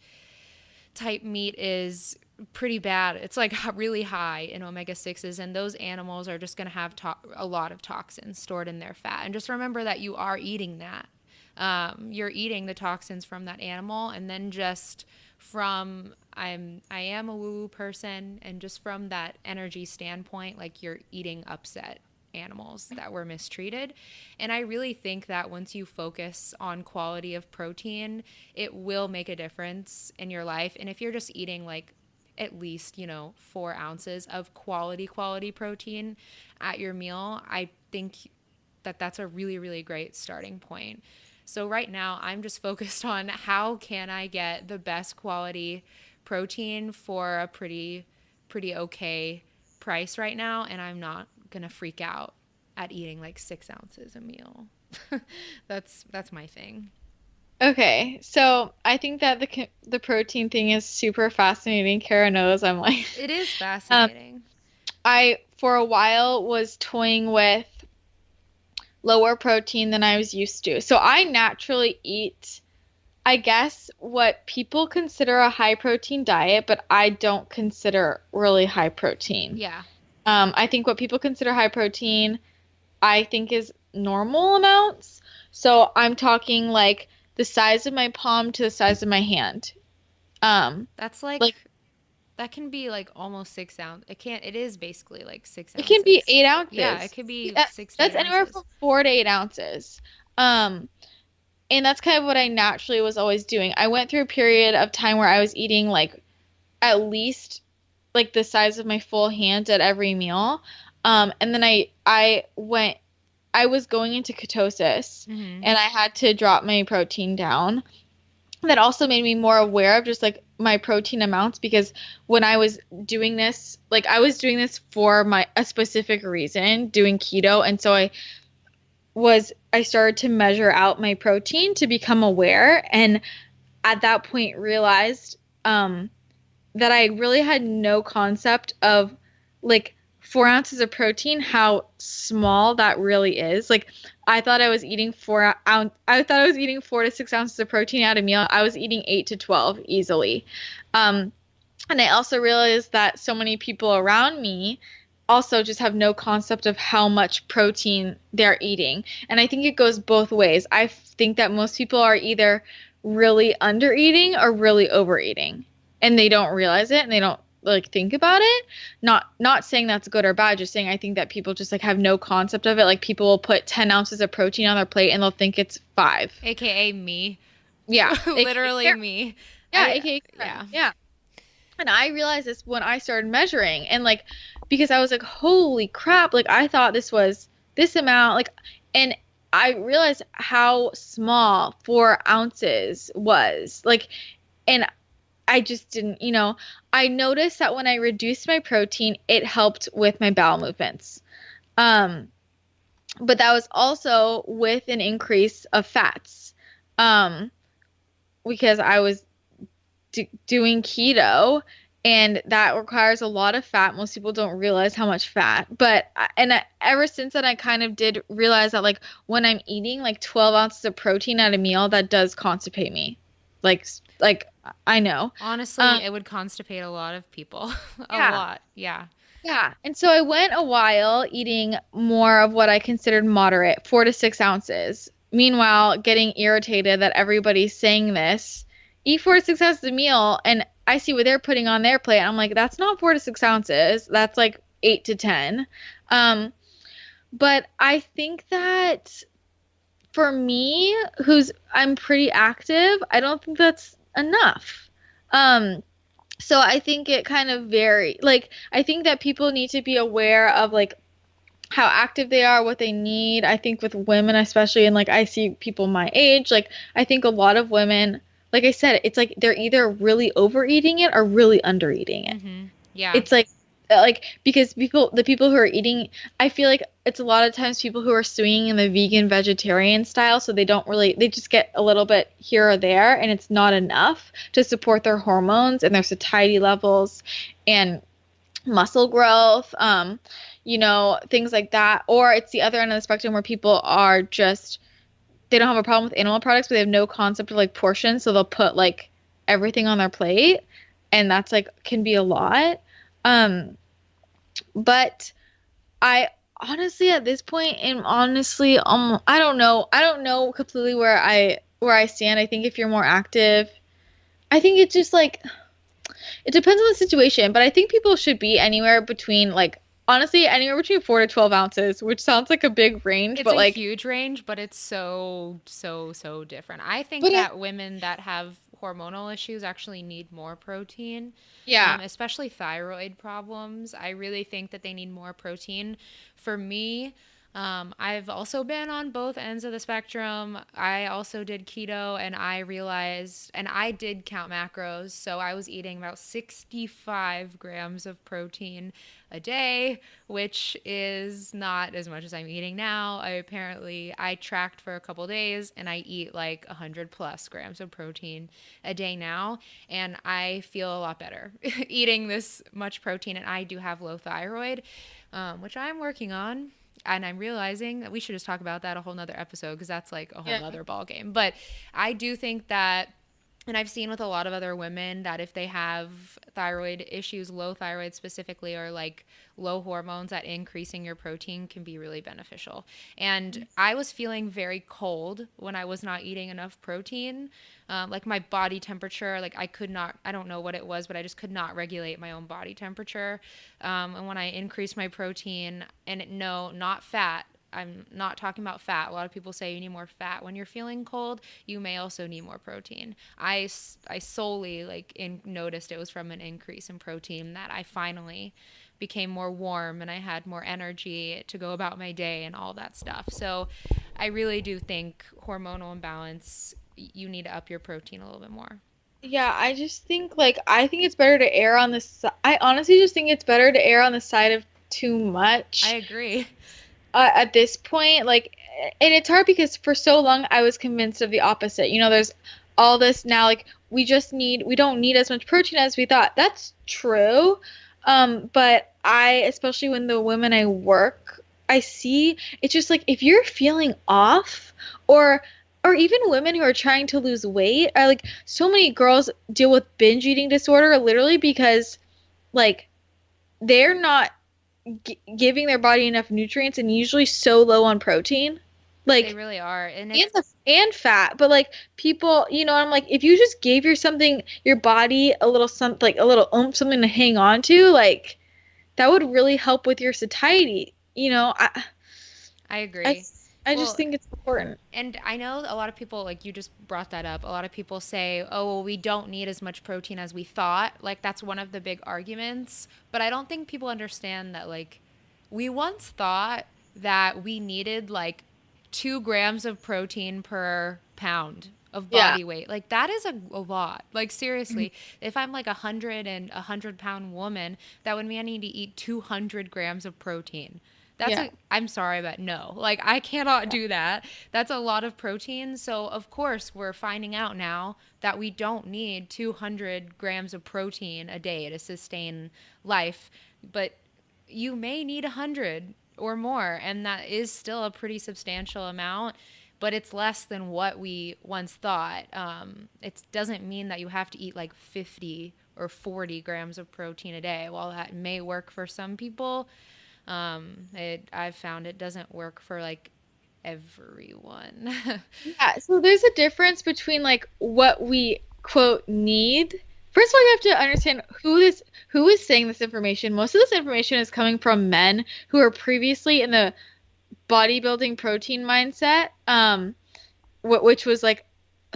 type meat is pretty bad. It's like really high in omega 6s, and those animals are just going to have a lot of toxins stored in their fat. And just remember that you are eating that. You're eating the toxins from that animal, and then just from I am a woo woo person, and just from that energy standpoint, like you're eating upset animals that were mistreated. And I really think that once you focus on quality of protein, it will make a difference in your life. And if you're just eating like at least 4 ounces of quality protein at your meal, I think that that's a really, really great starting point. So right now I'm just focused on how can I get the best quality protein for a pretty okay price right now, and I'm not gonna freak out at eating like 6 ounces a meal. That's my thing. Okay. So I think that the protein thing is super fascinating. Kara knows I'm like, It is um, fascinating. I for a while was toying with lower protein than I was used to. So I naturally eat, I guess, what people consider a high protein diet, but I don't consider really high protein. Yeah. I think what people consider high protein, I think is normal amounts. So I'm talking like the size of my palm to the size of my hand. That's like Like that can be like almost 6 ounce. It is basically like six it can be ounces. eight Yeah, it ounces. could be Yeah, 6 to 8 that's anywhere ounces. from 4 to 8 ounces. Um, and that's kind of what I naturally was always doing. I went through a period of time where I was eating like at least like the size of my full hand at every meal. And then I was going into ketosis Mm-hmm. and I had to drop my protein down. That also made me more aware of just like my protein amounts because when I was doing this, like I was doing this for my a specific reason, doing keto, and so I started to measure out my protein to become aware, and at that point realized that I really had no concept of like 4 ounces of protein, how small that really is. Like I thought I was eating I thought I was eating 4 to 6 ounces of protein at a meal. I was eating 8 to 12 easily. Um, And I also realized that so many people around me also just have no concept of how much protein they're eating. And I think it goes both ways. I think that most people are either really under eating or really overeating. And they don't realize it and they don't like think about it. Not saying that's good or bad, just saying I think that people just like have no concept of it. Like people will put 10 ounces of protein on their plate and they'll think it's five. AKA me. Yeah. Literally me. Yeah, I aka yeah. yeah. And I realized this when I started measuring and like because I was like, holy crap, like I thought this was this amount, like and I realized how small 4 ounces was. Like and I just didn't, I noticed that when I reduced my protein, it helped with my bowel movements. Um, but that was also with an increase of fats. Um, because I was doing keto and that requires a lot of fat. Most people don't realize how much fat. Ever since then I kind of did realize that like when I'm eating like 12 ounces of protein at a meal, that does constipate me. Like I know. Honestly, Um it would constipate a lot of people. A yeah. lot. Yeah. Yeah. And so I went a while eating more of what I considered moderate, 4 to 6 ounces. Meanwhile, getting irritated that everybody's saying this. Eat 4 to 6 ounces a meal, and I see what they're putting on their plate. I'm like, that's not 4 to 6 ounces. That's like 8 to 10. Um, but I think that for me, who's I'm pretty active, I don't think that's enough. So I think it kind of vary. Like I think that people need to be aware of like how active they are, what they need. I think with women especially and like I see people my age, like I think a lot of women, like I said, it's like they're either really overeating it or really undereating it. Yeah. It's like because the people who are eating, I feel like it's a lot of times people who are swinging in the vegan vegetarian style, so they just get a little bit here or there and it's not enough to support their hormones and their satiety levels and muscle growth, things like that. Or it's the other end of the spectrum where people are just they don't have a problem with animal products but they have no concept of like portions, so they'll put like everything on their plate and that's like can be a lot. um but I honestly at this point am honestly I don't know completely where I stand. I think if you're more active, I think it's just like it depends on the situation, but I think people should be anywhere between like honestly anywhere between 4 to 12 ounces, which sounds like a big range, It's but a like huge range, but it's so different. I think but that women that have hormonal issues actually need more protein, yeah. especially thyroid problems. I really think that they need more protein. For me, I've also been on both ends of the spectrum. I also did keto and I realized, and I did count macros. So I was eating about 65 grams of protein a day, which is not as much as I'm eating now. I tracked for a couple days and I eat like 100 plus grams of protein a day now. And I feel a lot better eating this much protein. And I do have low thyroid, which I'm working on, and I'm realizing that we should just talk about that a whole nother episode because that's like a whole Yeah. nother ball game. But I do think that, and I've seen with a lot of other women that if they have thyroid issues, low thyroid specifically, or like low hormones, that increasing your protein can be really beneficial. And I was feeling very cold when I was not eating enough protein. Like my body temperature, like I could not, I don't know what it was, but I just could not regulate my own body temperature. And when I increased my protein, and no, not fat, I'm not talking about fat. A lot of people say you need more fat when you're feeling cold. You may also need more protein. I solely noticed it was from an increase in protein that I finally became more warm and I had more energy to go about my day and all that stuff. So I really do think hormonal imbalance, you need to up your protein a little bit more. Yeah, I just think like I think it's better to err on the I honestly just think it's better to err on the side of too I much agree. at this point. Like, and it's hard because for so long I was convinced of the opposite. There's all this now, like we don't need as much protein as we thought. That's true. But especially when the women I work, I see it's just like if you're feeling off or or even women who are trying to lose weight, are like so many girls deal with binge eating disorder literally because like they're not giving their body enough nutrients and usually so low on protein. They Like really are. And and it's and fat, but like people, I'm like if you just gave your body a little something like a little something to hang on to, like that would really help with your satiety. I I agree. I just Well, think it's important. and I know a lot of people, like you just brought that up. A lot of people say, oh, well, we don't need as much protein as we thought. Like, that's one of the big arguments. But I don't think people understand that, like, we once thought that we needed like 2 grams of protein per pound of Yeah. body weight. Like, that is a lot. Like, seriously, if I'm like 100 pound woman, that would mean I need to eat 200 grams of protein. Yeah. I'm sorry, but no. Like, I cannot do that. That's a lot of protein. So, of course, we're finding out now that we don't need 200 grams of protein a day to sustain life. But you may need 100 or more. And that is still a pretty substantial amount. But it's less than what we once thought. It doesn't mean that you have to eat like 50 or 40 grams of protein a day. While that may work for some people, I've found it doesn't work for like everyone. Yeah, so there's a difference between like what we quote need. First of all, you have to understand who is saying this information. Most of this information is coming from men who are previously in the bodybuilding protein mindset, which was like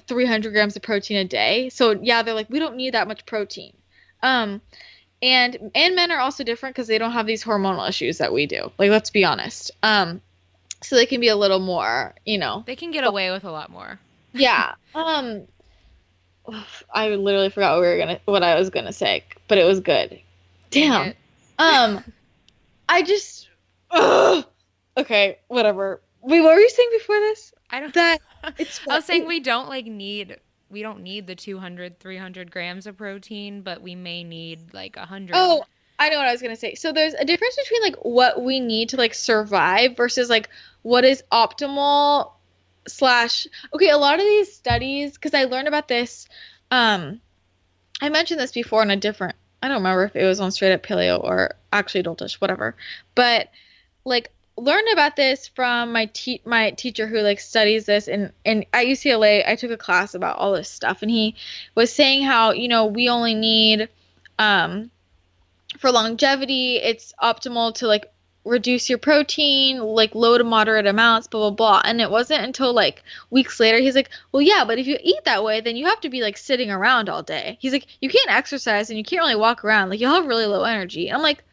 300 grams of protein a day. So yeah, they're like we don't need that much protein. Um, and men are also different because they don't have these hormonal issues that we do. Like let's be honest. So they can be a little more. They can get away with a lot more. Yeah. I literally forgot what I was gonna say, but it was good. Dang Damn. it. Um, I just. Ugh. Okay, whatever. Wait, what were you saying before this? I don't That it's. I was saying we don't need the 200, 300 grams of protein, but we may need like 100. Oh, I know what I was gonna say. So there's a difference between like what we need to like survive versus like what is optimal slash. Okay, a lot of these studies, because I learned about this. I mentioned this before in a different. I don't remember if it was on Straight Up Paleo or actually Adultish, whatever. But like learned about this from my teacher who like studies this and at UCLA I took a class about all this stuff and he was saying how we only need um for longevity, it's optimal to like reduce your protein, like low to moderate amounts, blah blah blah. And it wasn't until like weeks later he's like, well, yeah, but if you eat that way, then you have to be like sitting around all day. He's like, you can't exercise and you can't really walk around. Like you'll have really low energy. And I'm like,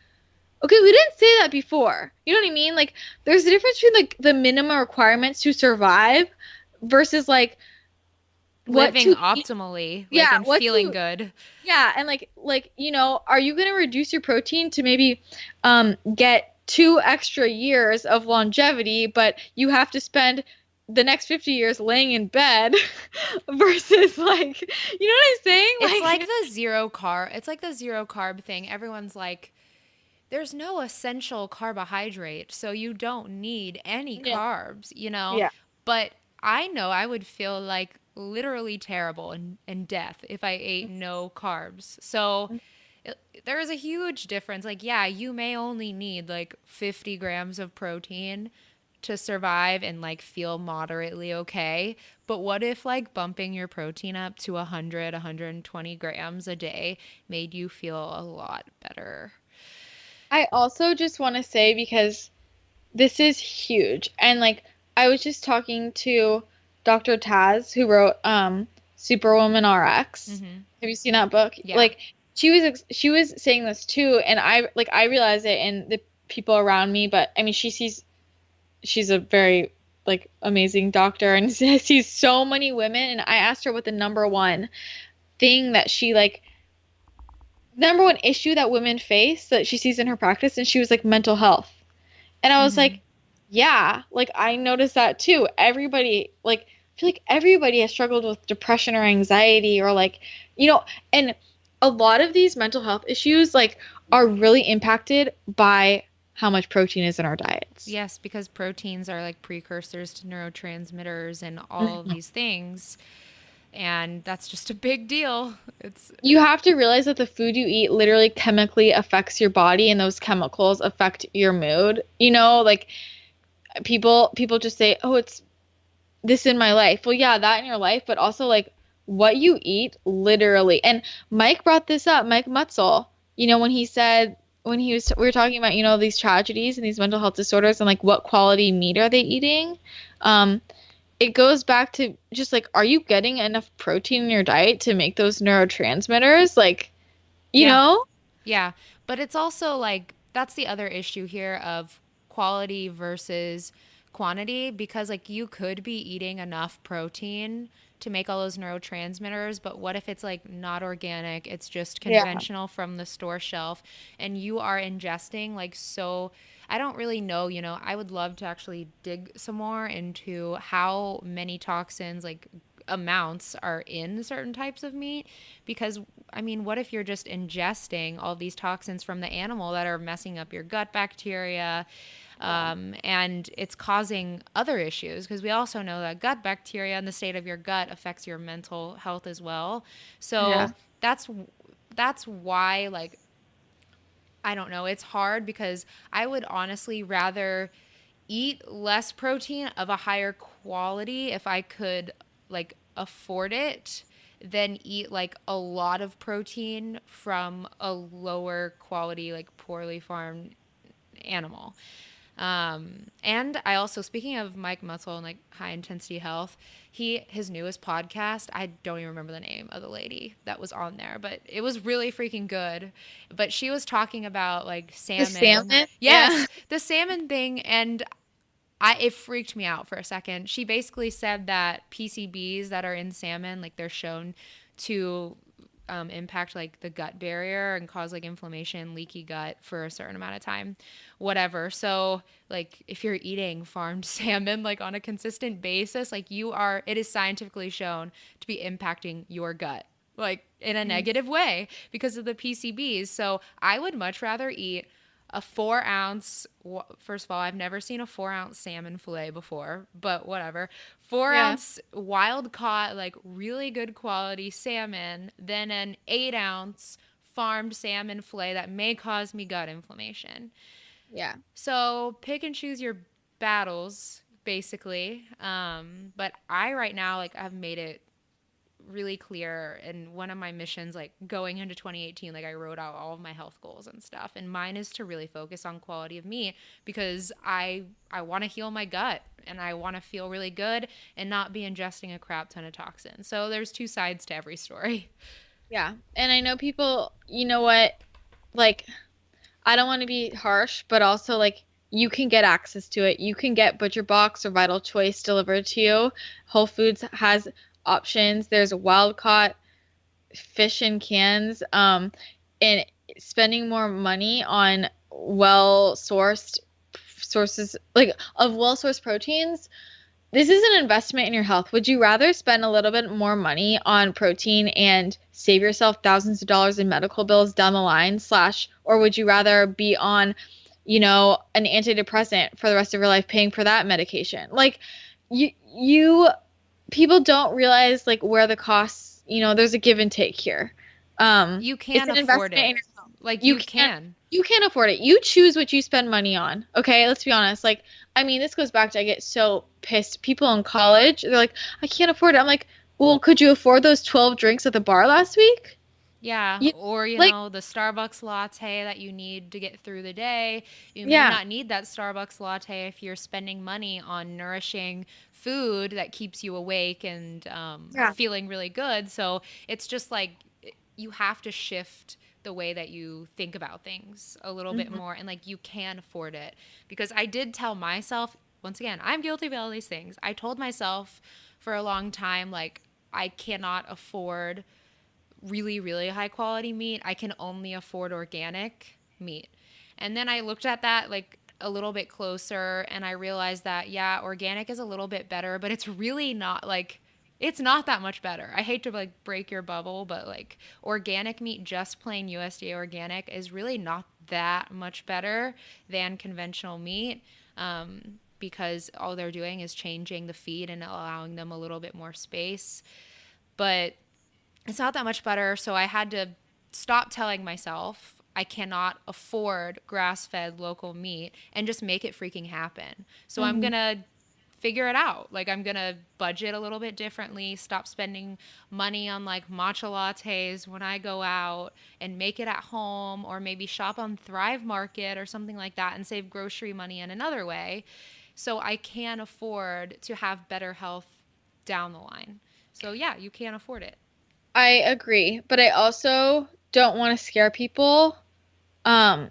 okay, we didn't say that before. You know what I mean? Like there's a difference between like the minimum requirements to survive versus like what Living to eat. optimally, like, Yeah, and what feeling to good. yeah, and are you going to reduce your protein to maybe get 2 extra years of longevity, but you have to spend the next 50 years laying in bed versus like, you know what I'm saying? It's like the zero carb thing. Everyone's like, there's no essential carbohydrate, so you don't need any Yeah, carbs, you know? yeah, But I know I would feel like literally terrible and death if I ate no carbs. So there is a huge difference. Like, yeah, you may only need like 50 grams of protein to survive and like feel moderately okay. But what if like bumping your protein up to 100, 120 grams a day made you feel a lot better? I also just want to say because this is huge. And like I was just talking to Dr. Taz who wrote Superwoman RX. Mm-hmm. Have you seen that book? Yeah. Like she was saying this too and I realize it in the people around me, but I mean she's a very like amazing doctor and sees so many women and I asked her what the number one thing that she like number one issue that women face that she sees in her practice and she was like mental health. And I was Mm-hmm. like, yeah, like I noticed that too. Everybody, like, I feel like everybody has struggled with depression or anxiety or like, and a lot of these mental health issues like are really impacted by how much protein is in our diets. Yes, because proteins are like precursors to neurotransmitters and all of Mhm. these things. And that's just a big deal. It's, You have to realize that the food you eat literally chemically affects your body, and those chemicals affect your mood. Like people just say, "Oh, it's this in my life." Well, yeah, that in your life, but also like what you eat literally. And Mike brought this up, Mike Mutzel, when he said when he was we were talking about, these tragedies and these mental health disorders and like what quality meat are they eating? Um, it goes back to just like, are you getting enough protein in your diet to make those neurotransmitters? Like, you yeah, know? yeah. But it's also like, that's the other issue here of quality versus quantity, because like you could be eating enough protein to make all those neurotransmitters, but what if it's like not organic, it's just Yeah. conventional from the store shelf, and you are ingesting like, so I don't really know, I would love to actually dig some more into how many toxins, like amounts, are in certain types of meat, because I mean, what if you're just ingesting all these toxins from the animal that are messing up your gut bacteria, Yeah. and it's causing other issues, because we also know that gut bacteria and the state of your gut affects your mental health as well. Yeah. So that's why, like, I don't know, it's hard, because I would honestly rather eat less protein of a higher quality if I could like afford it, than eat like a lot of protein from a lower quality, like poorly farmed animal. And I also, speaking of Mike Mutzel and like high intensity health, his newest podcast, I don't even remember the name of the lady that was on there, but it was really freaking good. But she was talking about like The salmon. salmon? Yeah. Yes, the salmon thing, and it freaked me out for a second. She basically said that PCBs that are in salmon, like they're shown to impact like the gut barrier and cause like inflammation, leaky gut for a certain amount of time, whatever. So like if you're eating farmed salmon like on a consistent basis, like it is scientifically shown to be impacting your gut like in a negative way because of the PCBs. So I would much rather eat a 4 ounce. First of all, I've never seen a 4 ounce salmon fillet before, but whatever. Four Yeah. ounce wild caught, like really good quality salmon, then an 8 ounce farmed salmon fillet that may cause me gut inflammation. Yeah. So pick and choose your battles, basically. But I right now, like, I've made it really clear in one of my missions, like going into 2018, like I wrote out all of my health goals and stuff, and mine is to really focus on quality of meat, because I want to heal my gut and I want to feel really good and not be ingesting a crap ton of toxins. So there's two sides to every story. Yeah. And I know people, you know what, like, I don't want to be harsh, but also like you can get access to it. You can get Butcher Box or Vital Choice delivered to you. Whole Foods has options. There's wild caught fish in cans. And spending more money on well sourced sources like of well sourced proteins, this is an investment in your health. Would you rather spend a little bit more money on protein and save yourself thousands of dollars in medical bills down the line, slash, or would you rather be on, an antidepressant for the rest of your life paying for that medication? Like you people don't realize like where the costs, there's a give and take here. You It's can an afford investment in it. your health. Like You you can't can. you can't afford it. You choose what you spend money on. Okay, let's be honest. Like, I mean, this goes back to I get so pissed. People in college, they're like, I can't afford it. I'm like, well, could you afford those 12 drinks at the bar last week? Yeah, You or like, the Starbucks latte that you need to get through the day. You may yeah, not need that Starbucks latte if you're spending money on nourishing food that keeps you awake and yeah, feeling really good. So it's just like you have to shift the way that you think about things a little bit hmm more, and like you can afford it, because I did tell myself, once again, I'm guilty of all these things. I told myself for a long time, like, I cannot afford really, really high quality meat. I can only afford organic meat. And then I looked at that like a little bit closer, and I realized that, yeah, organic is a little bit better, but it's really not like, it's not that much better. I hate to like break your bubble, but like organic meat, just plain USDA organic, is really not that much better than conventional meat, because all they're doing is changing the feed and allowing them a little bit more space. But it's not that much better. So I had to stop telling myself I cannot afford grass fed local meat and just make it freaking happen. So I'm Hmm. going to figure it out. Like, I'm going to budget a little bit differently, stop spending money on like matcha lattes when I go out and make it at home, or maybe shop on Thrive Market or something like that and save grocery money in another way. So I can afford to have better health down the line. So yeah, you can afford it. I agree, but I also don't want to scare people. Um,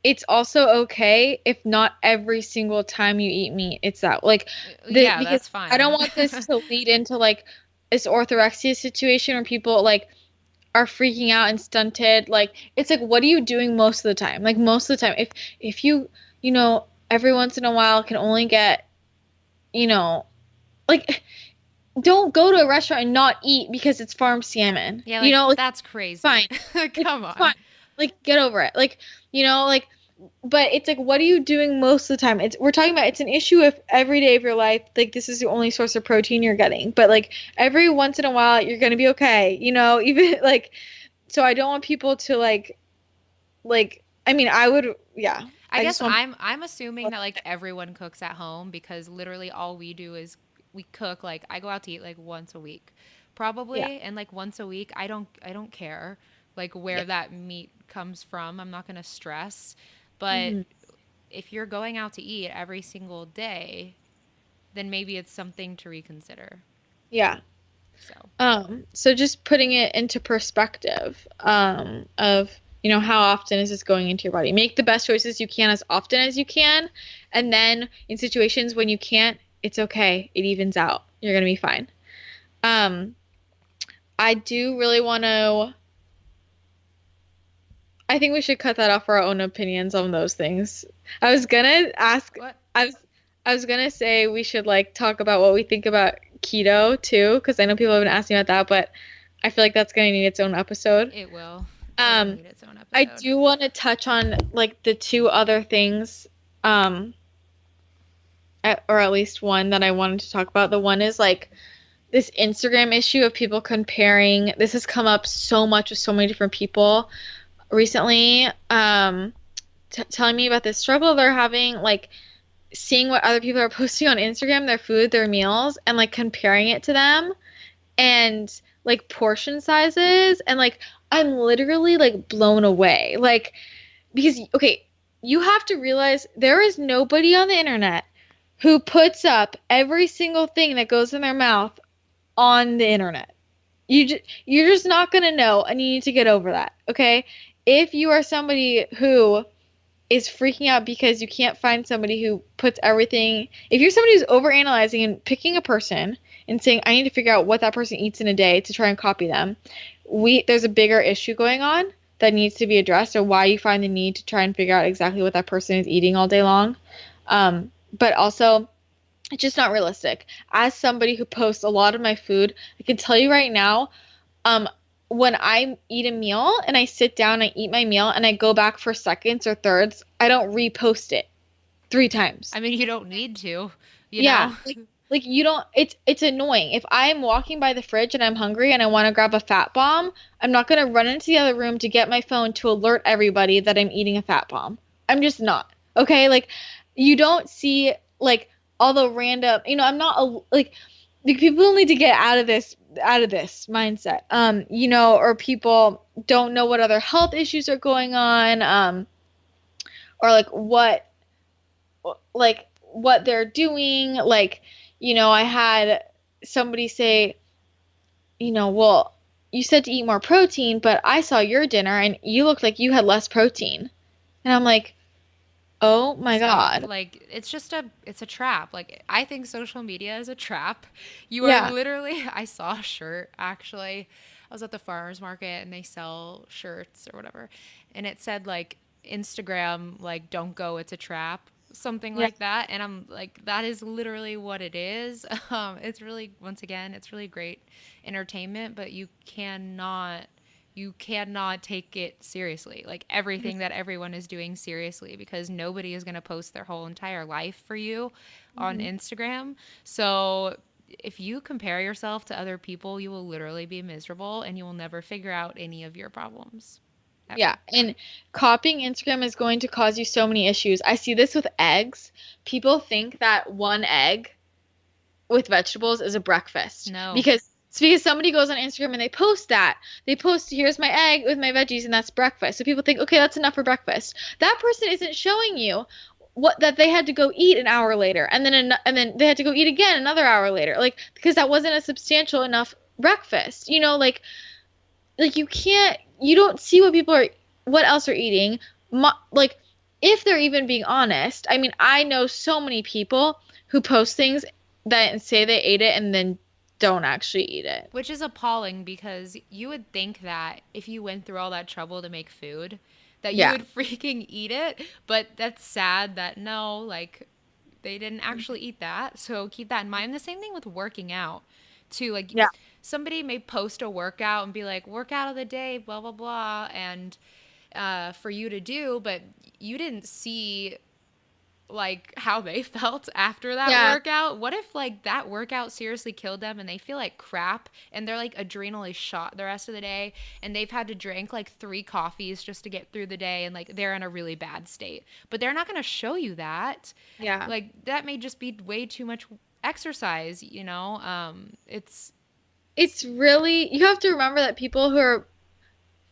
it's also okay if not every single time you eat meat, it's that like the Yeah, because that's I don't fine. want this to lead into like this orthorexia situation where people like are freaking out and stunted. Like it's like what are you doing most of the time? Like most of the time, if you every once in a while can only get you know like don't go to a restaurant and not eat because it's farm salmon. Yeah, You like know, like that's crazy. fine. Like Come fine. on. Like get over it. Like like but it's like what are you doing most of the time? It's we're talking about it's an issue if every day of your life like this is the only source of protein you're getting. But like every once in a while you're going to be okay, even like so I don't want people to I mean I would yeah. I I guess just want I'm assuming that like everyone cooks at home, because literally all we do is we cook. Like, I go out to eat like once a week, yeah. probably, and like once a week I don't care like Yeah. where that meat comes from. I'm not going to stress. But Hmm. if you're going out to eat every single day, then maybe it's something to reconsider. Yeah. So, So just putting it into perspective, of, how often is this going into your body? Make the best choices you can as often as you can. And then in situations when you can't, it's okay. It evens out. You're gonna be fine. Um, I do really want to, I think we should cut that off for our own opinions on those things. I was gonna ask, what? I was, I was gonna say we should like talk about what we think about keto too, because I know people have been asking about that, but I feel like that's gonna need its own episode. It will. It will Um, need its own I episode. do want to touch on like the two other things, um, or at least one that I wanted to talk about. The one is like this Instagram issue of people comparing. This has come up so much with so many different people recently, telling me about this struggle they're having, like seeing what other people are posting on Instagram, their food, their meals, and like comparing it to them and like portion sizes and like I'm literally like blown away. Like because okay, you have to realize there is nobody on the internet who puts up every single thing that goes in their mouth on the internet. You're just not going to know and you need to get over that, okay? If you are somebody who is freaking out because you can't find somebody who puts everything. If you're somebody who's overanalyzing and picking a person and saying, I need to figure out what that person eats in a day to try and copy them, there's a bigger issue going on that needs to be addressed, or why you find the need to try and figure out exactly what that person is eating all day long. But also, it's just not realistic. As somebody who posts a lot of my food, I can tell you right now, um, when I eat a meal and I sit down, I eat my meal and I go back for seconds or thirds, I don't repost it three times. I mean, you don't need to, you Yeah, know? like you don't. It's annoying. If I'm walking by the fridge and I'm hungry and I want to grab a fat bomb, I'm not gonna run into the other room to get my phone to alert everybody that I'm eating a fat bomb. I'm just not. Okay, like you don't see like all the random. I'm not like people need to get out of this mindset. Or people don't know what other health issues are going on. Or like what they're doing. Like, I had somebody say, well, you said to eat more protein, but I saw your dinner and you looked like you had less protein. And I'm like, oh my Stop. God. Like, it's a trap. Like, I think social media is a trap. You are Yeah. literally, I saw a shirt actually. I was at the farmers market and they sell shirts or whatever. And it said like Instagram, like, don't go, it's a trap. Something Yeah. like that. And I'm like, that is literally what it is. It's really, once again, it's really great entertainment, but you cannot you cannot take it seriously, like everything that everyone is doing seriously, because nobody is going to post their whole entire life for you on Mhm. Instagram. So if you compare yourself to other people, you will literally be miserable and you will never figure out any of your problems Yeah, ever. and copying Instagram is going to cause you so many issues. I see this with eggs. People think that one egg with vegetables is a breakfast No. because it's because somebody goes on Instagram and they post that. They post, here's my egg with my veggies, and that's breakfast. So people think, okay, that's enough for breakfast. That person isn't showing you what that they had to go eat an hour later, and then they had to go eat again another hour later, like because that wasn't a substantial enough breakfast. Like you don't see what else are eating. Like if they're even being honest. I mean, I know so many people who post things that say they ate it and then don't actually eat it. Which is appalling, because you would think that if you went through all that trouble to make food, that you Yeah. would freaking eat it. But that's sad that no, like they didn't actually eat that. So keep that in mind. And the same thing with working out, too. Like Yeah. somebody may post a workout and be like, workout of the day, blah, blah, blah. And for you to do, but you didn't see like how they felt after that Yeah. workout. What if like that workout seriously killed them and they feel like crap and they're like adrenally shot the rest of the day, and they've had to drink like 3 coffees just to get through the day, and like they're in a really bad state. But they're not going to show you that. Yeah. Like that may just be way too much exercise, you know? It's really you have to remember that people who are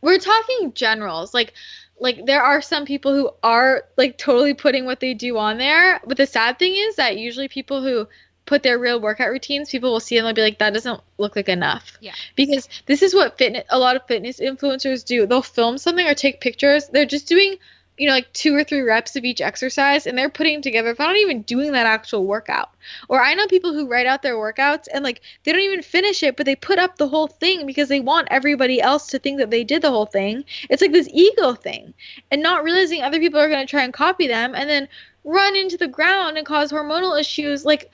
we're talking generals. Like there are some people who are like totally putting what they do on there. But the sad thing is that usually people who put their real workout routines, people will see and they'll be like, that doesn't look like enough. Yeah. Because this is what a lot of fitness influencers do. They'll film something or take pictures. They're just doing, like 2 or 3 reps of each exercise and they're putting together, if not even doing that actual workout. Or I know people who write out their workouts and like they don't even finish it, but they put up the whole thing because they want everybody else to think that they did the whole thing. It's like this ego thing, and not realizing other people are going to try and copy them and then run into the ground and cause hormonal issues. Like,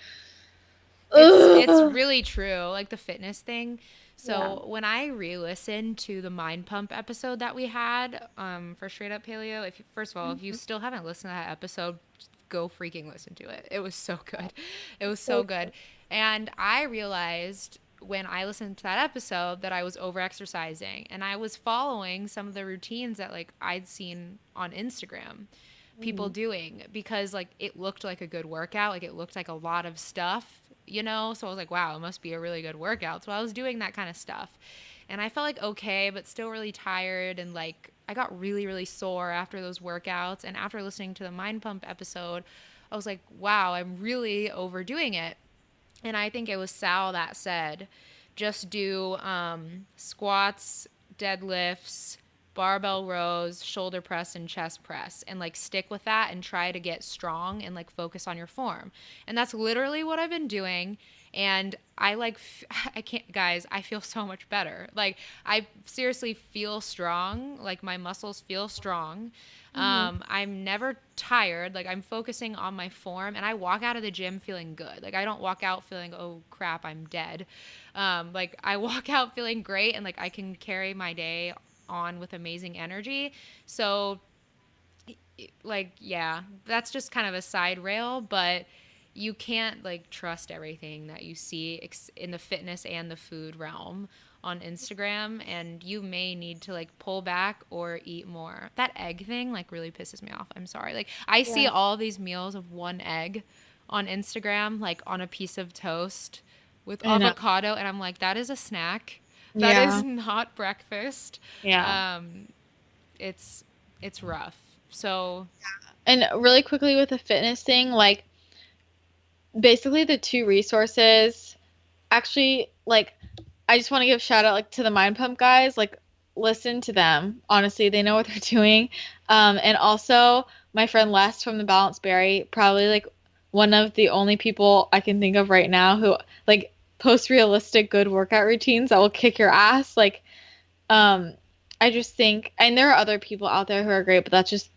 It's ugh. really true, like the fitness thing. Yeah. So when I re-listened to the Mind Pump episode that we had for Straight Up Paleo, if you, first of all, if you Mhm. still haven't listened to that episode, just go freaking listen to it. It was so good. It was so So good. And I realized when I listened to that episode that I was over exercising, and I was following some of the routines that like I'd seen on Instagram people mhm. doing, because like it looked like a good workout, like it looked like a lot of stuff, you know? So I was like, wow, it must be a really good workout. So I was doing that kind of stuff. And I felt like okay, but still really tired, and like I got really really sore after those workouts. And after listening to the Mind Pump episode, I was like, wow, I'm really overdoing it. And I think it was Sal that said, just do squats, deadlifts, barbell rows, shoulder press, and chest press, and like stick with that and try to get strong and like focus on your form. And that's literally what I've been doing. And I like, I can't, guys, I feel so much better. Like, I seriously feel strong. Like, my muscles feel strong. Mhm. I'm never tired. Like, I'm focusing on my form, and I walk out of the gym feeling good. Like, I don't walk out feeling, oh crap, I'm dead. Like, I walk out feeling great, and like I can carry my day on with amazing energy. So, like, yeah, that's just kind of a side rail, but you can't like trust everything that you see in the fitness and the food realm on Instagram, and you may need to like pull back or eat more. That egg thing like really pisses me off. I'm sorry. Like I see Yeah. all these meals of one egg on Instagram, like on a piece of toast with I know. avocado, and I'm like, that is a snack. That is Yeah. not breakfast. Yeah. Um, it's it's rough. So And really quickly with the fitness thing, like basically the two resources actually like I just want to give shout out like to the Mind Pump guys, like listen to them. Honestly, they know what they're doing. And also my friend Les from the Balanced Berry, probably like one of the only people I can think of right now who like post realistic good workout routines that will kick your ass. Like um I just think, and there are other people out there who are great, but that's just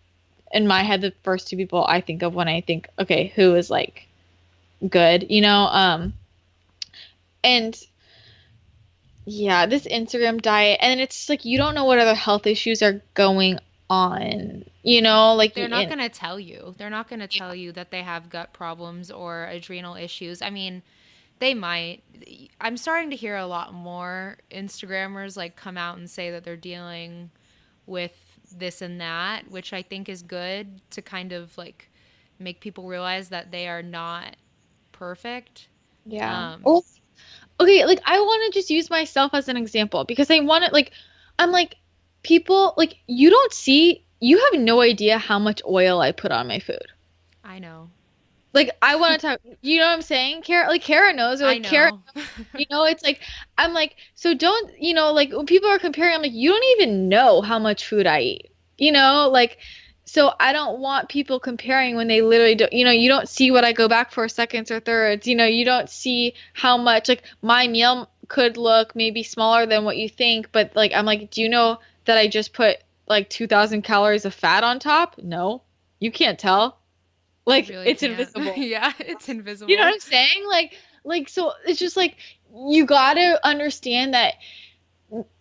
in my head the first two people I think of when I think, okay, who is like good, you know? And Yeah, this Instagram diet, and it's like you don't know what other health issues are going on, like They're not in going to tell you. They're not going to tell you that they have gut problems or adrenal issues. I mean, they might. I'm starting to hear a lot more Instagrammers like come out and say that they're dealing with this and that, which I think is good to kind of like make people realize that they are not perfect. yeah. Um, Oh, okay, like I want to just use myself as an example because I want to like I'm like people like you have no idea how much oil I put on my food. I know. Like I want to talk, you know what I'm saying? Kara knows or I like Kara, know. it's like I'm like so don't, like when people are comparing I'm like you don't even know how much food I eat. Like so I don't want people comparing when they literally don't, you don't see what I go back for seconds or thirds. You don't see how much like my meal could look maybe smaller than what you think, but like I'm like, do you know that I just put like 2,000 calories of fat on top? No. You can't tell. You Like really it's can't. invisible. Yeah, it's You know what invisible. I'm saying? Like so it's just like you got to understand that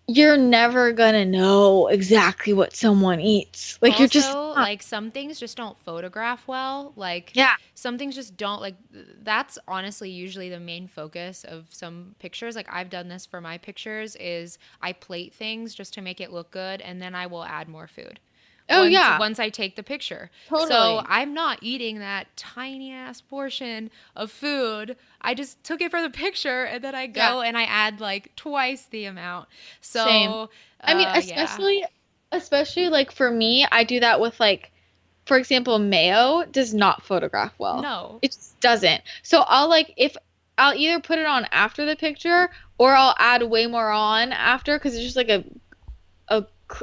you're never gonna know exactly what someone eats. Like you're just Also, not. like some things just don't photograph well. Like Yeah. some things just don't like that's honestly usually the main focus of some pictures. Like I've done this for my pictures is I plate things just to make it look good and then I will add more food. Oh yeah. Once I take the picture. So Totally. I'm not eating that tiny ass portion of food. I just took it for the picture and then I Yeah. go and I add like twice the amount. Same. So, I mean, yeah. especially like for me, I do that with like for example, mayo does not photograph well. No. It just doesn't. So I'll like if I'll either put it on after the picture or I'll add way more on after because it's just like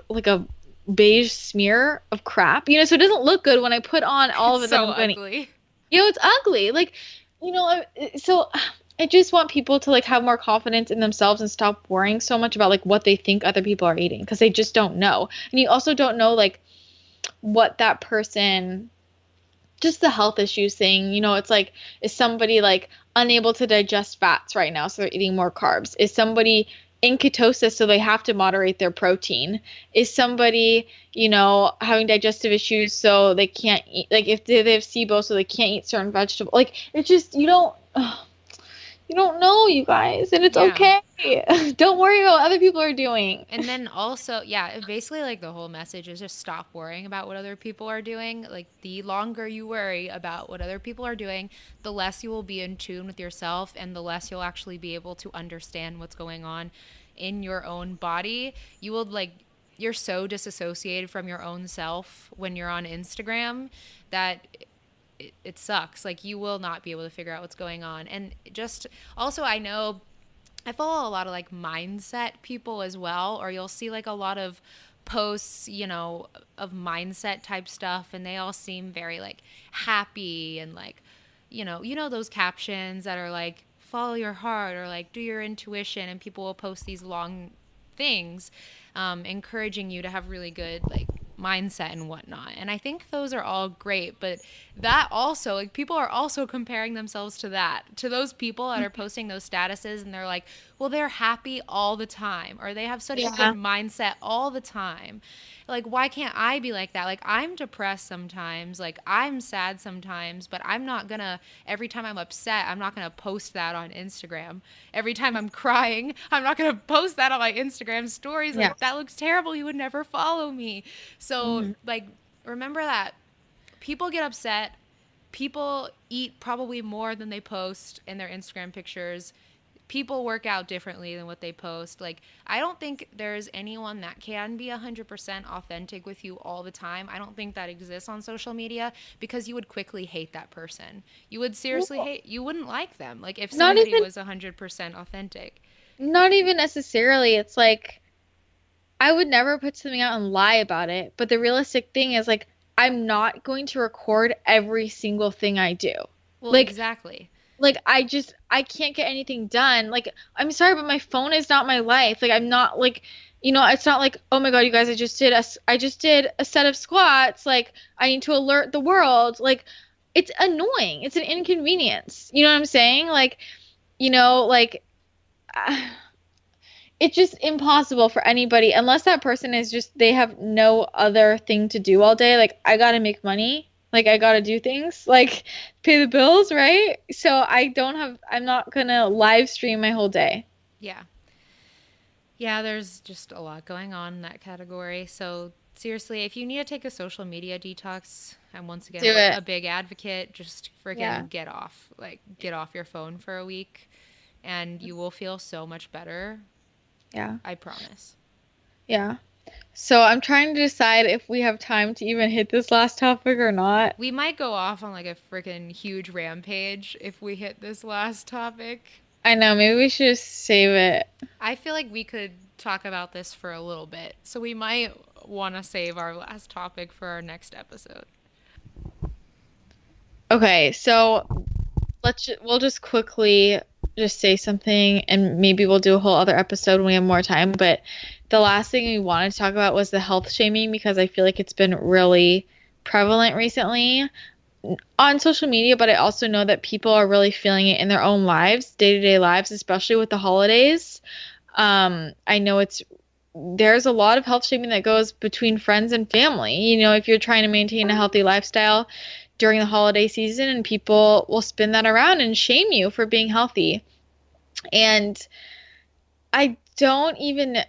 like a beige smear of crap. So it doesn't look good when I put on all It's of it that so I'm going to eat. ugly. It's ugly. Like, so I just want people to like have more confidence in themselves and stop worrying so much about like what they think other people are eating because they just don't know. And you also don't know like what that person just the health issues thing, it's like, is somebody like unable to digest fats right now, so they're eating more carbs? Is somebody in ketosis, so they have to moderate their protein? Is somebody, having digestive issues, so they can't eat, like if they have SIBO, so they can't eat certain vegetables? Like, it's just, you don't know, you guys, and it's Yeah. okay. Don't worry about what other people are doing. And then also, yeah, basically like the whole message is just stop worrying about what other people are doing. Like the longer you worry about what other people are doing, the less you will be in tune with yourself and the less you'll actually be able to understand what's going on in your own body. You will like you're so disassociated from your own self when you're on Instagram that it sucks. Like you will not be able to figure out what's going on. And just also I know I follow a lot of like mindset people as well, or you'll see like a lot of posts, of mindset type stuff, and they all seem very like happy and like, those captions that are like follow your heart or like do your intuition, and people will post these long things, encouraging you to have really good like mindset and whatnot. And I think those are all great, but that also like people are also comparing themselves to those people that are posting those statuses and they're like, well, they're happy all the time or they have such a good Yeah. mindset all the time. Like, why can't I be like that? Like, I'm depressed sometimes, like I'm sad sometimes, but I'm not gonna every time I'm upset, I'm not gonna post that on Instagram. Every time I'm crying, I'm not gonna post that on my Instagram stories. Yeah. Like, that looks terrible, you would never follow me. So Mhm. like, remember that people get upset. People eat probably more than they post in their Instagram pictures. People work out differently than what they post. Like, I don't think there's anyone that can be 100% authentic with you all the time. I don't think that exists on social media because you would quickly hate that person. You would seriously Well, hate, you wouldn't like them. Like, if not somebody even was 100% authentic. not even necessarily. It's like I would never put something out and lie about it. But the realistic thing is like I'm not going to record every single thing I do. Well, Like exactly. I can't get anything done. Like I'm sorry, but my phone is not my life. Like I'm not like it's not like, oh my God, you guys, I just did a set of squats. Like I need to alert the world. Like it's annoying. It's an inconvenience. You know what I'm saying? Like, like it's just impossible for anybody unless that person is just they have no other thing to do all day. Like I gotta make money. Like I gotta do things like pay the bills, right? So I'm not gonna live stream my whole day. Yeah. Yeah, there's just a lot going on in that category. So, seriously, if you need to take a social media detox, I'm once again Do it. a big advocate. Just Yeah. freaking get off. Like, get off your phone for a week and you will feel so much better. Yeah. I promise. Yeah. So I'm trying to decide if we have time to even hit this last topic or not. We might go off on like a freaking huge rampage if we hit this last topic. I know, maybe we should just save it. I feel like we could talk about this for a little bit. So, we might want to save our last topic for our next episode. Okay, so we'll just quickly just say something and maybe we'll do a whole other episode when we have more time, but the last thing we wanted to talk about was the health shaming because I feel like it's been really prevalent recently on social media, but I also know that people are really feeling it in their own lives, day-to-day lives, especially with the holidays. I know there's a lot of health shaming that goes between friends and family. You know, if you're trying to maintain a healthy lifestyle during the holiday season, and people will spin that around and shame you for being healthy. And I don't even,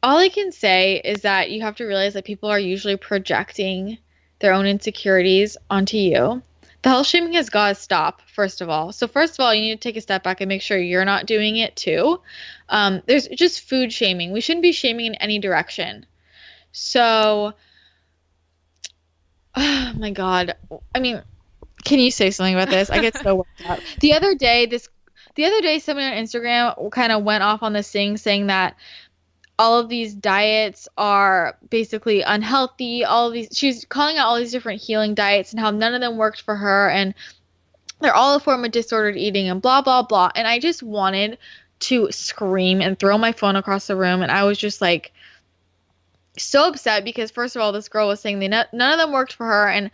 all I can say is that you have to realize that people are usually projecting their own insecurities onto you. The health shaming has got to stop, first of all. So, first of all, you need to take a step back and make sure you're not doing it too. There's just food shaming. We shouldn't be shaming in any direction. So, oh my God. I mean, can you say something about this? I get so worked up. The other day, somebody on Instagram kind of went off on this thing saying that all of these diets are basically unhealthy. She's calling out all these different healing diets and how none of them worked for her, and they're all a form of disordered eating and blah blah blah. And I just wanted to scream and throw my phone across the room, and I was just like so upset because first of all, this girl was saying none of them worked for her, and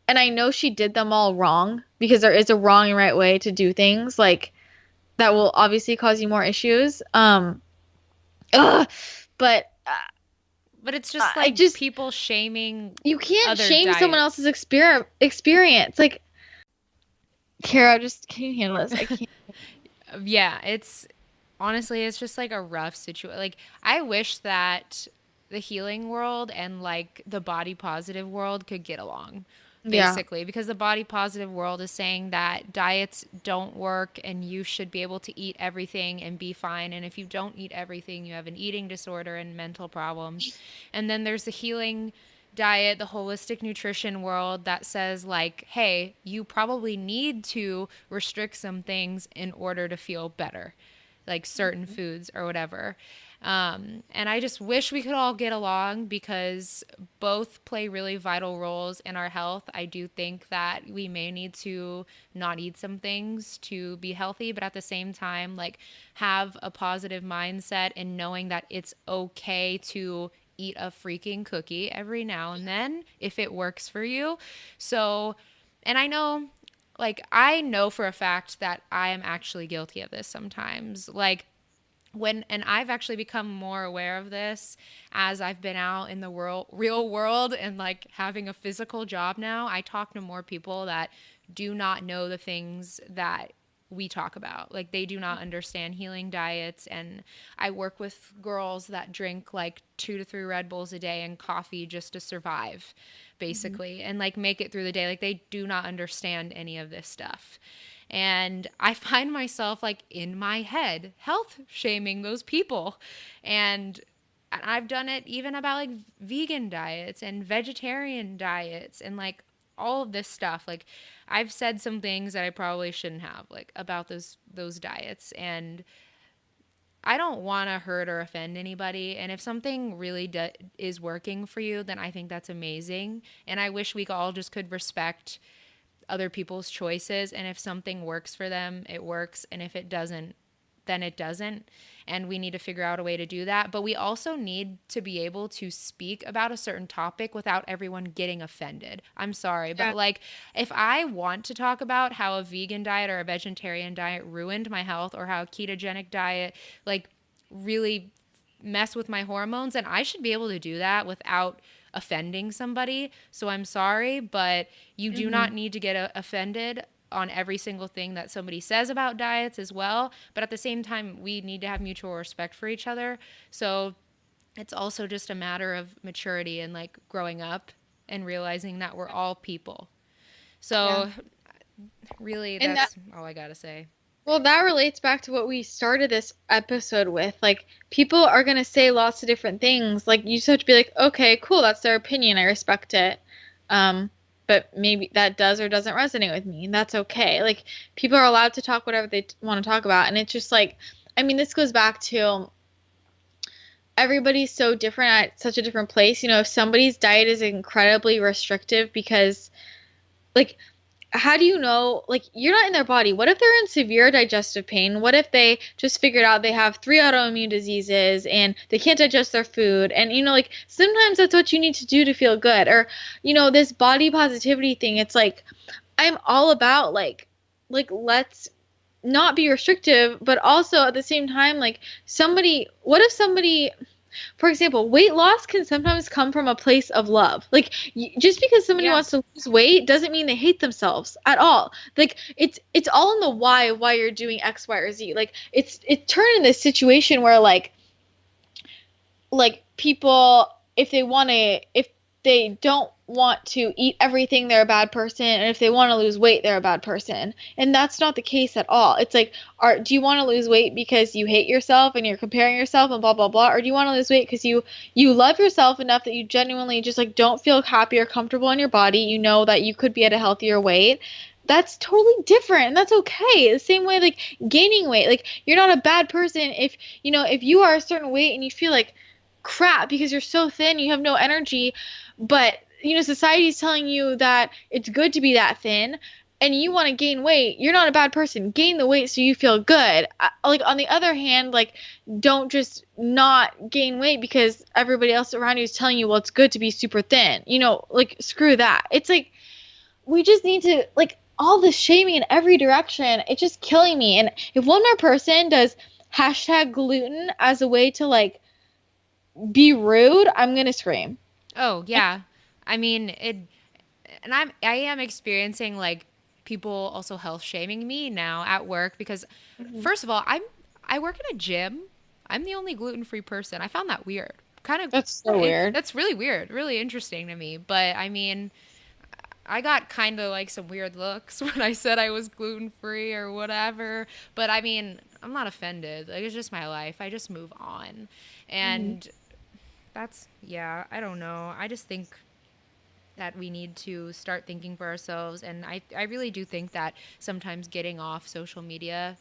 I know she did them all wrong because there is a wrong and right way to do things like that will obviously cause you more issues. Ugh, but But it's just I like just people shaming you can't other shame someone else's diets. experience. Like, Kara, just can you handle this? I can't. Yeah, it's honestly, it's just like a rough situation. Like, I wish that the healing world and like the body positive world could get along, Yeah. basically, because the body positive world is saying that diets don't work and you should be able to eat everything and be fine. And if you don't eat everything, you have an eating disorder and mental problems. And then there's the healing diet, the holistic nutrition world that says, like, hey, you probably need to restrict some things in order to feel better, like certain foods or whatever. And I just wish we could all get along because both play really vital roles in our health. I do think that we may need to not eat some things to be healthy, but at the same time, like, have a positive mindset and knowing that it's okay to eat a freaking cookie every now and then if it works for you. So, and I know for a fact that I am actually guilty of this sometimes. Like, and I've actually become more aware of this as I've been out in the real world and like having a physical job now. I talk to more people that do not know the things that we talk about. Like, they do not understand healing diets, and I work with girls that drink like 2 to 3 Red Bulls a day and coffee just to survive, Mhm. basically, and like make it through the day. Like, they do not understand any of this stuff. And I find myself like in my head health shaming those people. And I've done it even about like vegan diets and vegetarian diets and like all of this stuff. Like, I've said some things that I probably shouldn't have, like, about those diets, and I don't want to hurt or offend anybody. And if something really is working for you, then I think that's amazing. And I wish we all just could respect other people's choices, and if something works for them, it works, and if it doesn't, then it doesn't. And we need to figure out a way to do that. But we also need to be able to speak about a certain topic without everyone getting offended. I'm sorry, but Yeah. like, if I want to talk about how a vegan diet or a vegetarian diet ruined my health, or how a ketogenic diet like really mess with my hormones, and I should be able to do that without offending somebody. So I'm sorry, but you do Hmm. not need to get offended on every single thing that somebody says about diets as well. But at the same time, we need to have mutual respect for each other. So it's also just a matter of maturity and like growing up and realizing that we're all people. Yeah. So really, And that, that's all I gotta say. well, that relates back to what we started this episode with. Like, people are going to say lots of different things. Like, you just have to be like, okay, cool, that's their opinion. I respect it. Um, but maybe that does or doesn't resonate with me. And that's okay. Like, people are allowed to talk whatever they want to talk about. And it's just like, I mean, this goes back to everybody's so different at such a different place. You know, if somebody's diet is incredibly restrictive because, like, how do you know, like, you're not in their body? What if they're in severe digestive pain? What if they just figured out they have three autoimmune diseases and they can't digest their food? And, you know, like, sometimes that's what you need to do to feel good. Or, you know, this body positivity thing, it's like, I'm all about, like, let's not be restrictive, but also at the same time, like, what if somebody, for example, weight loss can sometimes come from a place of love. Like, just because somebody Yeah. wants to lose weight doesn't mean they hate themselves at all. Like, it's all in the why you're doing X, Y, or Z. Like, it turned in this situation where, like people, if they don't want to eat everything, they're a bad person, and if they want to lose weight, they're a bad person. And that's not the case at all. It's like, do you want to lose weight because you hate yourself and you're comparing yourself and blah blah blah, or do you want to lose weight because you love yourself enough that you genuinely just like don't feel happy or comfortable in your body, you know that you could be at a healthier weight? That's totally different, and that's okay. The same way, like, gaining weight, like, you're not a bad person if, you know, if you are a certain weight and you feel like crap because you're so thin, you have no energy, but, you know, society's telling you that it's good to be that thin, and you want to gain weight. You're not a bad person. Gain the weight so you feel good. Like, on the other hand, like, don't just not gain weight because everybody else around you is telling you, well, it's good to be super thin. You know, like, screw that. It's like, we just need to, like, all the shaming in every direction. It's just killing me. And if one more person does hashtag gluten as a way to, like, be rude, I'm gonna scream. Oh, yeah. I mean, and I am experiencing like people also health shaming me now at work because Mhm. first of all, I work in a gym. I'm the only gluten-free person. I found that weird. Kind of That's so weird. that's really weird, really interesting to me. But I mean, I got kind of like some weird looks when I said I was gluten-free or whatever. But I mean, I'm not offended. Like it's just my life. I just move on. Hmm. And that's yeah, I don't know. I just think that we need to start thinking for ourselves. And I really do think that sometimes getting off social media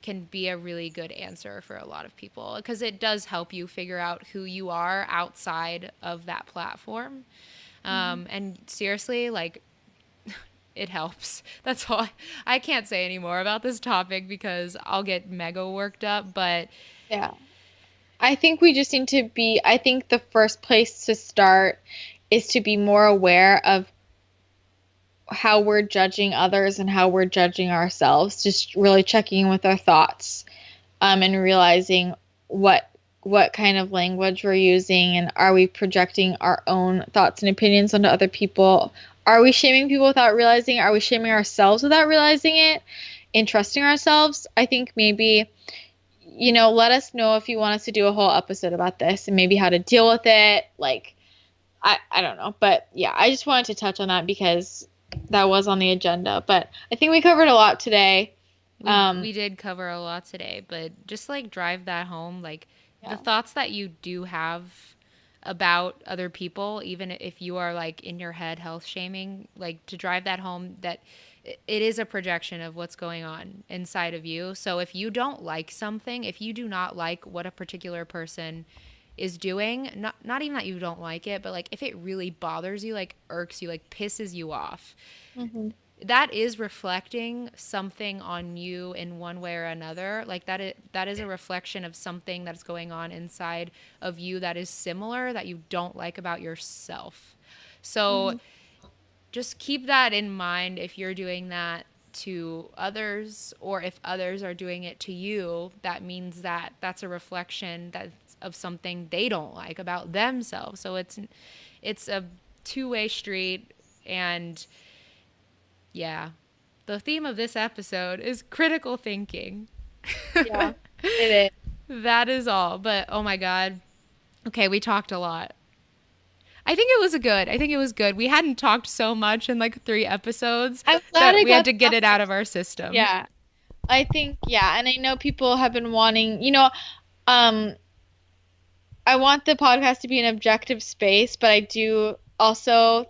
can be a really good answer for a lot of people because it does help you figure out who you are outside of that platform. Hmm. And seriously, like, it helps. That's all. I can't say any more about this topic because I'll get mega worked up. But Yeah. I think we just need to be, I think the first place to start is to be more aware of how we're judging others and how we're judging ourselves. Just really checking in with our thoughts, and realizing what what kind of language we're using, and are we projecting our own thoughts and opinions onto other people? Are we shaming people without realizing it? Are we shaming ourselves without realizing it? And trusting ourselves? I think maybe, you know, let us know if you want us to do a whole episode about this and maybe how to deal with it. Like, I don't know. But yeah, I just wanted to touch on that because that was on the agenda. But I think we covered a lot today. we did cover a lot today, but just like drive that home, like the Yeah. thoughts that you do have about other people, even if you are like in your head health shaming, like to drive that home that it is a projection of what's going on inside of you. So if you don't like something, if you do not like what a particular person is doing, not even that you don't like it, but like if it really bothers you, like irks you, like pisses you off, Hmm. that is reflecting something on you in one way or another. Like that is a reflection of something that's going on inside of you that is similar that you don't like about yourself. So Hmm. just keep that in mind if you're doing that to others, or if others are doing it to you, that means that that's a reflection of something they don't like about themselves. So it's a two-way street. And yeah, the theme of this episode is critical thinking. Yeah, it is. That is all. But oh my God. Okay, we talked a lot. I think it was good. We hadn't talked so much in like 3 episodes I'm glad that I we had got to the get it out of topics. our system. Yeah, I think, yeah, and I know people have been wanting, um, I want the podcast to be an objective space, but I do also,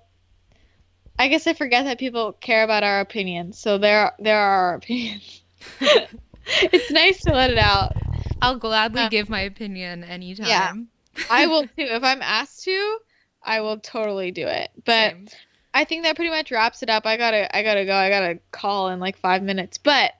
I guess I forget that people care about our opinions. So there are our opinions. It's nice to let it out. I'll gladly Um, give my opinion yeah, anytime. I will too. If I'm asked to, I will totally do it. But Same. I think that pretty much wraps it up. I gotta go. I gotta call in like 5 minutes. But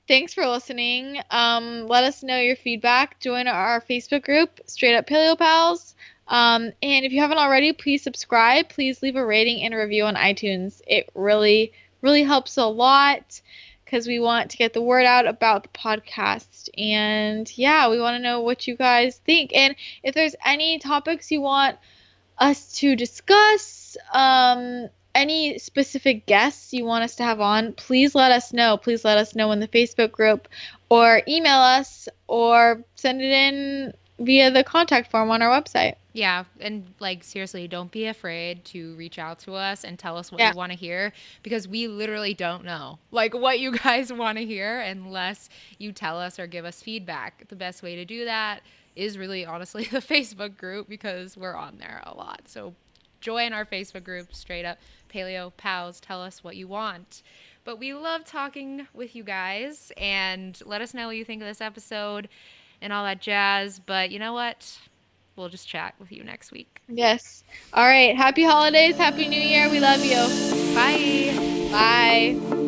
thanks for listening. Let us know your feedback. Join our Facebook group, Straight Up Paleo Pals. And if you haven't already, please subscribe. Please leave a rating and a review on iTunes. It really, really helps a lot because we want to get the word out about the podcast. And yeah, we want to know what you guys think. And if there's any topics you want us to discuss, any specific guests you want us to have on, please let us know. Please let us know in the Facebook group or email us or send it in via the contact form on our website. Yeah, and like seriously, don't be afraid to reach out to us and tell us what Yeah. you want to hear, because we literally don't know like what you guys want to hear unless you tell us or give us feedback. The best way to do that is really honestly the Facebook group, because we're on there a lot. So join our Facebook group, Straight Up Paleo Pals. Tell us what you want. But we love talking with you guys, and let us know what you think of this episode and all that jazz. But you know what? We'll just chat with you next week. Yes. All right. Happy holidays. Happy New Year. We love you. Bye. Bye.